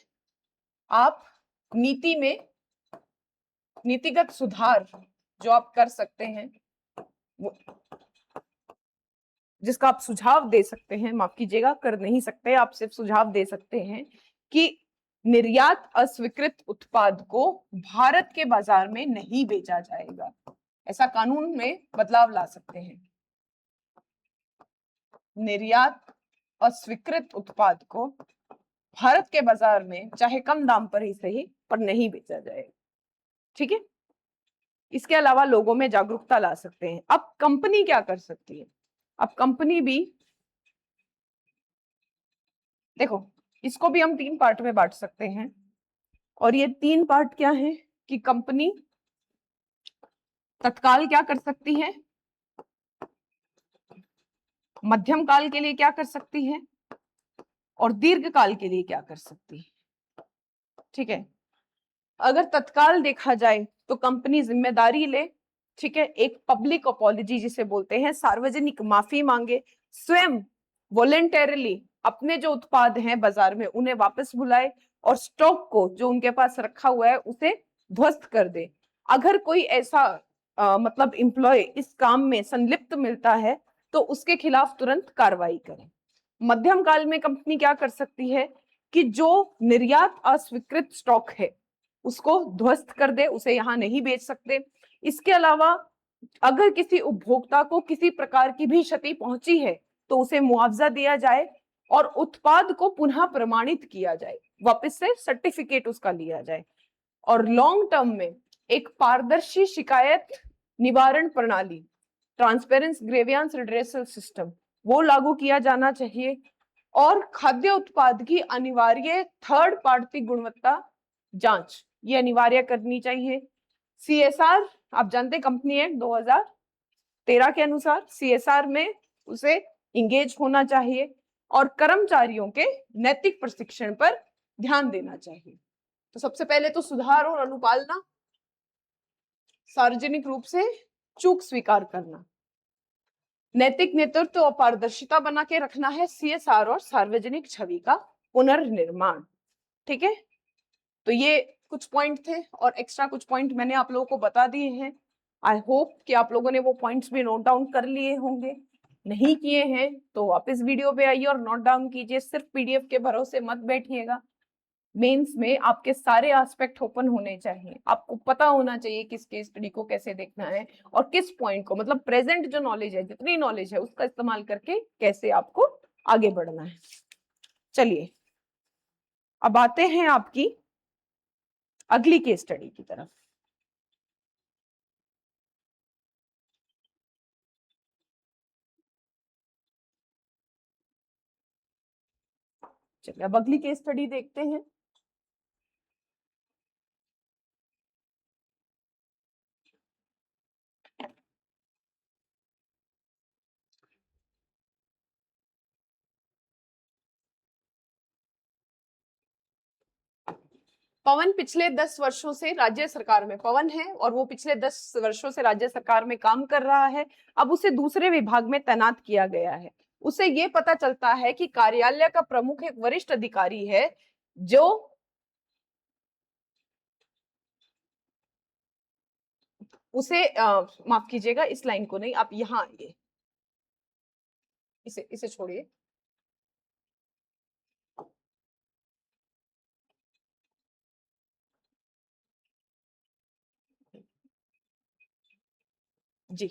आप नीति में नीतिगत सुधार जो आप कर सकते हैं, जिसका आप सुझाव दे सकते हैं, माफ कीजिएगा कर नहीं सकते, आप सिर्फ सुझाव दे सकते हैं कि निर्यात अस्वीकृत उत्पाद को भारत के बाजार में नहीं बेचा जाएगा। ऐसा कानून में बदलाव ला सकते हैं। निर्यात अस्वीकृत उत्पाद को भारत के बाजार में चाहे कम दाम पर ही सही पर नहीं बेचा जाएगा, ठीक है। इसके अलावा लोगों में जागरूकता ला सकते हैं। अब कंपनी क्या कर सकती है, अब कंपनी भी देखो, इसको भी हम 3 पार्ट में बांट सकते हैं। और ये 3 पार्ट क्या है कि कंपनी तत्काल क्या कर सकती है, मध्यम काल के लिए क्या कर सकती है और दीर्घ काल के लिए क्या कर सकती है, ठीक है। अगर तत्काल देखा जाए तो कंपनी जिम्मेदारी ले, ठीक है, एक पब्लिक अपॉलजी जिसे बोलते हैं, सार्वजनिक माफी मांगे, स्वयं वॉलेंटरली अपने जो उत्पाद हैं बाजार में उन्हें वापस बुलाए और स्टॉक को जो उनके पास रखा हुआ है उसे ध्वस्त कर दे। अगर कोई ऐसा मतलब एम्प्लॉय इस काम में संलिप्त मिलता है तो उसके खिलाफ तुरंत कार्रवाई करें। मध्यम काल में कंपनी क्या कर सकती है कि जो निर्यात अस्वीकृत स्टॉक है उसको ध्वस्त कर दे, उसे यहां नहीं बेच सकते। इसके अलावा अगर किसी उपभोक्ता को किसी प्रकार की भी क्षति पहुंची है तो उसे मुआवजा दिया जाए और उत्पाद को पुनः प्रमाणित किया जाए, वापस से सर्टिफिकेट उसका लिया जाए। और लॉन्ग टर्म में एक पारदर्शी शिकायत निवारण प्रणाली, ट्रांसपेरेंस ग्रेवियांस रिड्रेसल सिस्टम, वो लागू किया जाना चाहिए। और खाद्य उत्पाद की अनिवार्य थर्ड पार्टी गुणवत्ता जांच ये अनिवार्य करनी चाहिए। सीएसआर आप जानते, कंपनी एक्ट 2013 के अनुसार सीएसआर में उसे इंगेज होना चाहिए और कर्मचारियों के नैतिक प्रशिक्षण पर ध्यान देना चाहिए। तो सबसे पहले तो सुधार और अनुपालना, सार्वजनिक रूप से चूक स्वीकार करना, नैतिक नेतृत्व और पारदर्शिता बना के रखना है, सीएसआर और सार्वजनिक छवि का पुनर्निर्माण, ठीक है। तो ये कुछ पॉइंट थे और एक्स्ट्रा कुछ पॉइंट मैंने आप लोगों को बता दिए हैं। आई होप कि आप लोगों ने वो पॉइंट्स भी नोट डाउन कर लिए होंगे। नहीं किए हैं तो वापस वीडियो पे आइए और नोट डाउन कीजिए। सिर्फ पीडीएफ के भरोसे मत बैठिएगा। मेंस में आपके सारे एस्पेक्ट ओपन होने चाहिए। आपको पता होना चाहिए किस केस स्टडी को कैसे देखना है और किस पॉइंट को, मतलब प्रेजेंट जो नॉलेज है, जितनी नॉलेज है उसका इस्तेमाल करके कैसे आपको आगे बढ़ना है। चलिए अब आते हैं आपकी अगली केस स्टडी की तरफ। चलिए अब अगली केस स्टडी देखते हैं। पवन पिछले 10 वर्षों से राज्य सरकार में, पवन है और वो पिछले 10 वर्षों से राज्य सरकार में काम कर रहा है। अब उसे दूसरे विभाग में तैनात किया गया है। उसे ये पता चलता है कि कार्यालय का प्रमुख एक वरिष्ठ अधिकारी है जो उसे माफ कीजिएगा, इस लाइन को नहीं, आप यहाँ आइए, इसे छोड़िए। जी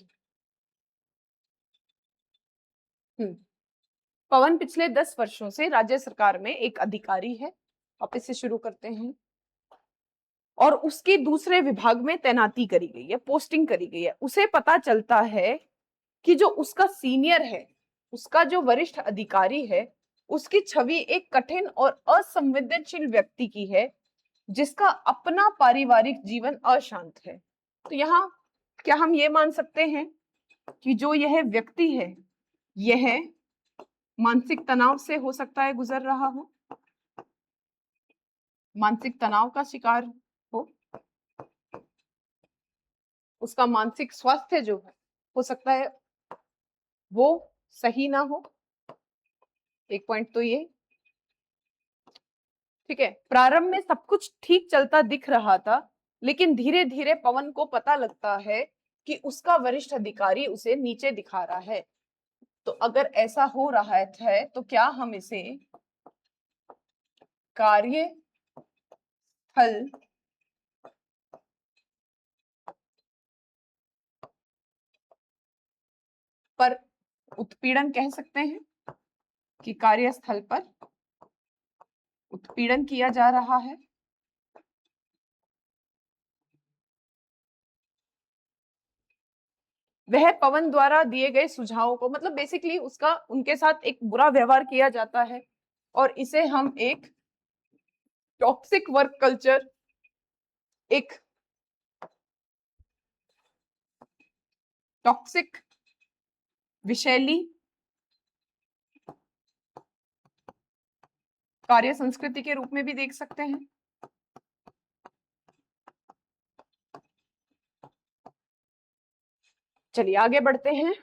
पवन पिछले 10 वर्षों से राज्य सरकार में एक अधिकारी है। आप इसे शुरू करते हैं। और उसकी दूसरे विभाग में तैनाती करी गई है, पोस्टिंग करी गई है। उसे पता चलता है कि जो उसका सीनियर है, उसका जो वरिष्ठ अधिकारी है, उसकी छवि एक कठिन और असंवेदनशील व्यक्ति की है जिसका अपना पारिवारिक जीवन अशांत है। तो यहाँ क्या हम ये मान सकते हैं कि जो यह व्यक्ति है, यह मानसिक तनाव से हो सकता है गुजर रहा हो, मानसिक तनाव का शिकार हो, उसका मानसिक स्वास्थ्य जो है हो सकता है वो सही ना हो। एक पॉइंट तो ये, ठीक है। प्रारंभ में सब कुछ ठीक चलता दिख रहा था, लेकिन धीरे धीरे पवन को पता लगता है कि उसका वरिष्ठ अधिकारी उसे नीचे दिखा रहा है। तो अगर ऐसा हो रहा है तो क्या हम इसे कार्यस्थल पर उत्पीड़न कह सकते हैं, कि कार्यस्थल पर उत्पीड़न किया जा रहा है। वह पवन द्वारा दिए गए सुझावों को, मतलब बेसिकली उसका उनके साथ एक बुरा व्यवहार किया जाता है, और इसे हम एक टॉक्सिक वर्क कल्चर, एक टॉक्सिक विषैली कार्य संस्कृति के रूप में भी देख सकते हैं। चलिए आगे बढ़ते हैं।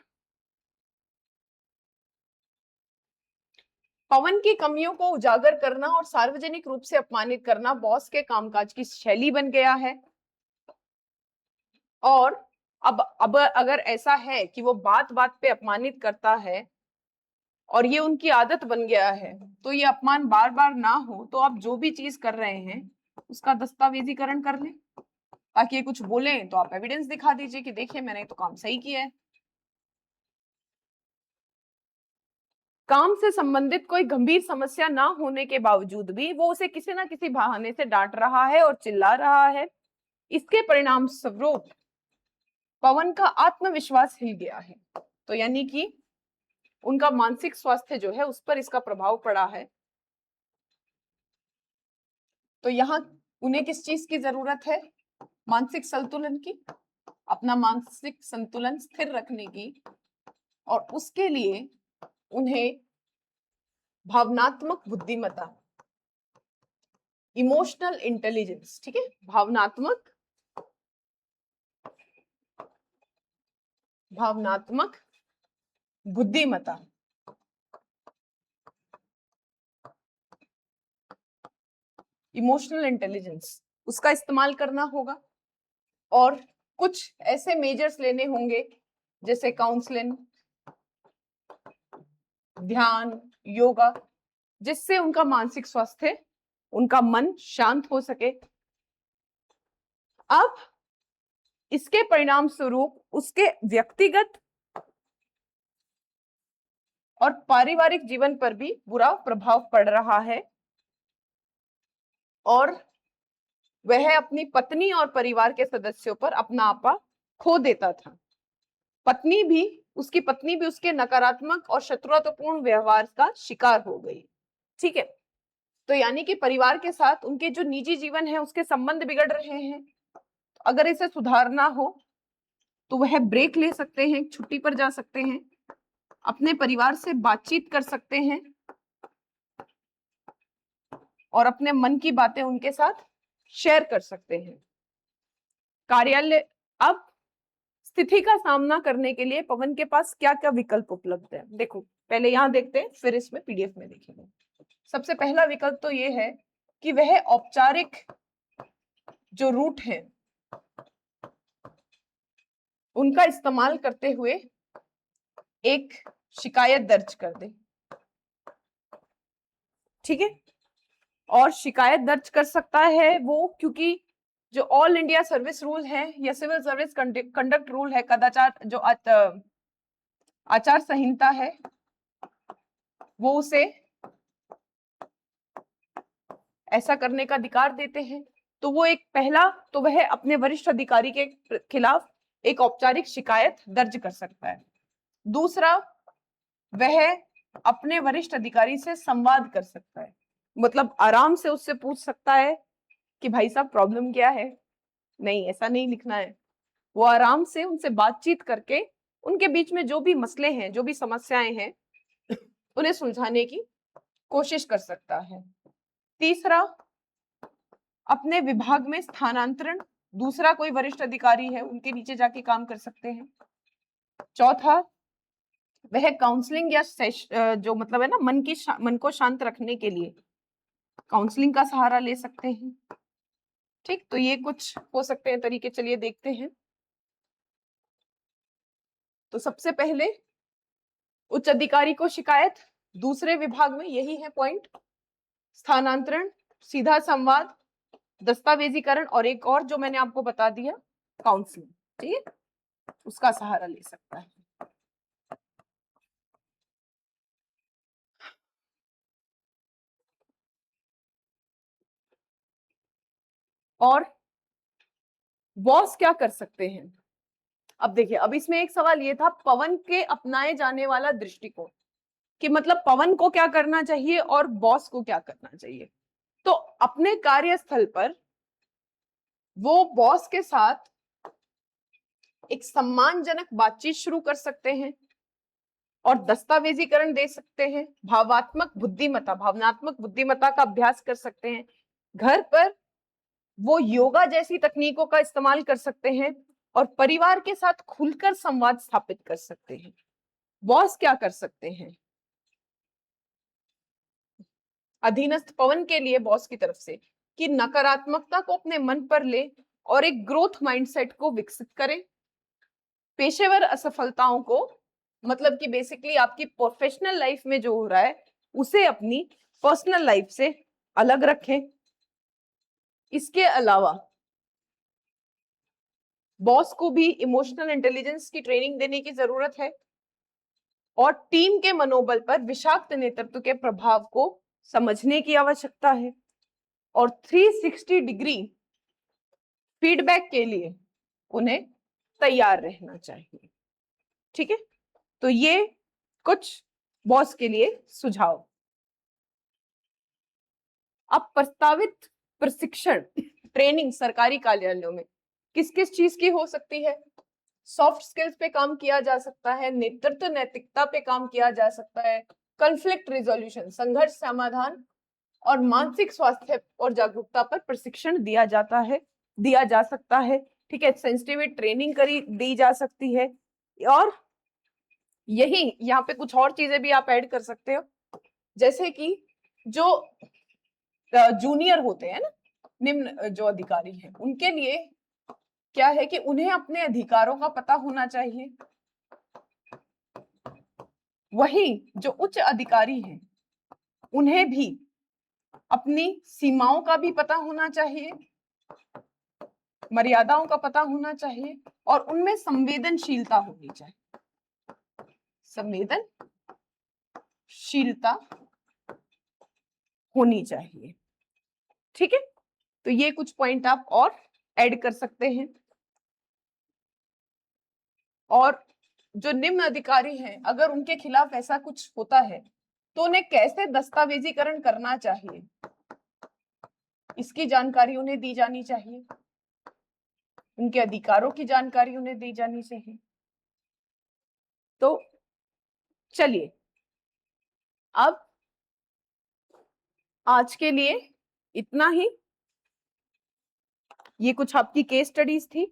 पवन की कमियों को उजागर करना और सार्वजनिक रूप से अपमानित करना बॉस के कामकाज की शैली बन गया है। और अब अगर ऐसा है कि वो बात बात पे अपमानित करता है और ये उनकी आदत बन गया है, तो ये अपमान बार बार ना हो, तो आप जो भी चीज कर रहे हैं उसका दस्तावेजीकरण कर लें, ताकि ये कुछ बोले तो आप एविडेंस दिखा दीजिए कि देखिए मैंने तो काम सही किया है। काम से संबंधित कोई गंभीर समस्या ना होने के बावजूद भी वो उसे किसी ना किसी बहाने से डांट रहा है और चिल्ला रहा है। इसके परिणाम स्वरूप पवन का आत्मविश्वास हिल गया है। तो यानी कि उनका मानसिक स्वास्थ्य जो है उस पर इसका प्रभाव पड़ा है। तो यहाँ उन्हें किस चीज की जरूरत है? मानसिक संतुलन की, अपना मानसिक संतुलन स्थिर रखने की, और उसके लिए उन्हें भावनात्मक बुद्धिमत्ता, इमोशनल इंटेलिजेंस, ठीक है, भावनात्मक बुद्धिमत्ता, इमोशनल इंटेलिजेंस, उसका इस्तेमाल करना होगा। और कुछ ऐसे मेजर्स लेने होंगे जैसे काउंसलिंग, ध्यान, योगा, जिससे उनका मानसिक स्वास्थ्य, उनका मन शांत हो सके। अब इसके परिणाम स्वरूप उसके व्यक्तिगत और पारिवारिक जीवन पर भी बुरा प्रभाव पड़ रहा है, और वह अपनी पत्नी और परिवार के सदस्यों पर अपना आपा खो देता था। उसकी पत्नी भी उसके नकारात्मक और शत्रुतापूर्ण व्यवहार का शिकार हो गई। ठीक है, तो यानी कि परिवार के साथ उनके जो निजी जीवन है उसके संबंध बिगड़ रहे हैं। तो अगर इसे सुधारना हो तो वह ब्रेक ले सकते हैं, छुट्टी पर जा सकते हैं, अपने परिवार से बातचीत कर सकते हैं और अपने मन की बातें उनके साथ शेयर कर सकते हैं। कार्यालय, अब स्थिति का सामना करने के लिए पवन के पास क्या क्या विकल्प उपलब्ध है, देखो पहले यहां देखते हैं फिर इसमें पीडीएफ में देखेंगे। सबसे पहला विकल्प तो ये है कि वह औपचारिक जो रूट है उनका इस्तेमाल करते हुए एक शिकायत दर्ज कर दे। ठीक है, और शिकायत दर्ज कर सकता है वो, क्योंकि जो ऑल इंडिया सर्विस रूल है या सिविल सर्विस कंडक्ट रूल है, कदाचार जो आचार संहिता है, वो उसे ऐसा करने का अधिकार देते हैं। तो वो एक पहला, तो वह अपने वरिष्ठ अधिकारी के खिलाफ एक औपचारिक शिकायत दर्ज कर सकता है। दूसरा, वह अपने वरिष्ठ अधिकारी से संवाद कर सकता है, मतलब आराम से उससे पूछ सकता है कि भाई साहब प्रॉब्लम क्या है, नहीं ऐसा नहीं लिखना है। वो आराम से उनसे बातचीत करके उनके बीच में जो भी मसले हैं, जो भी समस्याएं हैं, उन्हें सुलझाने की कोशिश कर सकता है। तीसरा, अपने विभाग में स्थानांतरण, दूसरा कोई वरिष्ठ अधिकारी है उनके नीचे जाके काम कर सकते हैं। चौथा, वह काउंसलिंग या जो मतलब है ना मन को शांत रखने के लिए काउंसलिंग का सहारा ले सकते हैं। ठीक, तो ये कुछ हो सकते हैं तरीके, चलिए देखते हैं। तो सबसे पहले उच्च अधिकारी को शिकायत, दूसरे विभाग में यही है पॉइंट, स्थानांतरण, सीधा संवाद, दस्तावेजीकरण, और एक और जो मैंने आपको बता दिया काउंसलिंग, ठीक है, उसका सहारा ले सकता है। और बॉस क्या कर सकते हैं? अब देखिए, अब इसमें एक सवाल ये था पवन के अपनाए जाने वाला दृष्टिकोण, कि मतलब पवन को क्या करना चाहिए और बॉस को क्या करना चाहिए। तो अपने कार्यस्थल पर वो बॉस के साथ एक सम्मानजनक बातचीत शुरू कर सकते हैं और दस्तावेजीकरण दे सकते हैं, भावनात्मक बुद्धिमत्ता का अभ्यास कर सकते हैं। घर पर वो योगा जैसी तकनीकों का इस्तेमाल कर सकते हैं और परिवार के साथ खुलकर संवाद स्थापित कर सकते हैं। बॉस क्या कर सकते हैं? अधीनस्थ पवन के लिए बॉस की तरफ से कि नकारात्मकता को अपने मन पर ले और एक ग्रोथ माइंडसेट को विकसित करें। पेशेवर असफलताओं को, मतलब कि बेसिकली आपकी प्रोफेशनल लाइफ में जो हो रहा है उसे अपनी पर्सनल लाइफ से अलग रखें। इसके अलावा बॉस को भी इमोशनल इंटेलिजेंस की ट्रेनिंग देने की जरूरत है और टीम के मनोबल पर विषाक्त नेतृत्व के प्रभाव को समझने की आवश्यकता है और 360 डिग्री फीडबैक के लिए उन्हें तैयार रहना चाहिए। ठीक है, तो ये कुछ बॉस के लिए सुझाव। अब प्रस्तावित प्रशिक्षण ट्रेनिंग सरकारी कार्यालयों में किस किस चीज की हो सकती है? सॉफ्ट स्किल्स पे काम किया जा सकता है, नेतृत्व नैतिकता पे काम किया जा सकता है, कॉन्फ्लिक्ट रिजोल्यूशन संघर्ष समाधान, और मानसिक स्वास्थ्य और जागरूकता पर प्रशिक्षण दिया जा सकता है। ठीक है, सेंसिटिविटी ट्रेनिंग दी जा सकती है। और यही यहाँ पे कुछ और चीजें भी आप ऐड कर सकते हो, जैसे कि जो जूनियर होते हैं ना, निम्न जो अधिकारी हैं, उनके लिए क्या है कि उन्हें अपने अधिकारों का पता होना चाहिए। वही जो उच्च अधिकारी हैं उन्हें भी अपनी सीमाओं का भी पता होना चाहिए, मर्यादाओं का पता होना चाहिए और उनमें संवेदनशीलता होनी चाहिए, संवेदनशीलता होनी चाहिए। ठीक है, तो ये कुछ पॉइंट आप और ऐड कर सकते हैं। और जो निम्न अधिकारी हैं, अगर उनके खिलाफ ऐसा कुछ होता है तो उन्हें कैसे दस्तावेजीकरण करना चाहिए, इसकी जानकारी उन्हें दी जानी चाहिए, उनके अधिकारों की जानकारी उन्हें दी जानी चाहिए। तो चलिए, अब आज के लिए इतना ही। ये कुछ आपकी केस स्टडीज थी।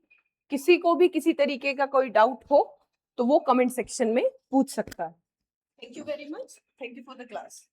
किसी को भी किसी तरीके का कोई डाउट हो तो वो कमेंट सेक्शन में पूछ सकता है। Thank you very much, thank you for the class.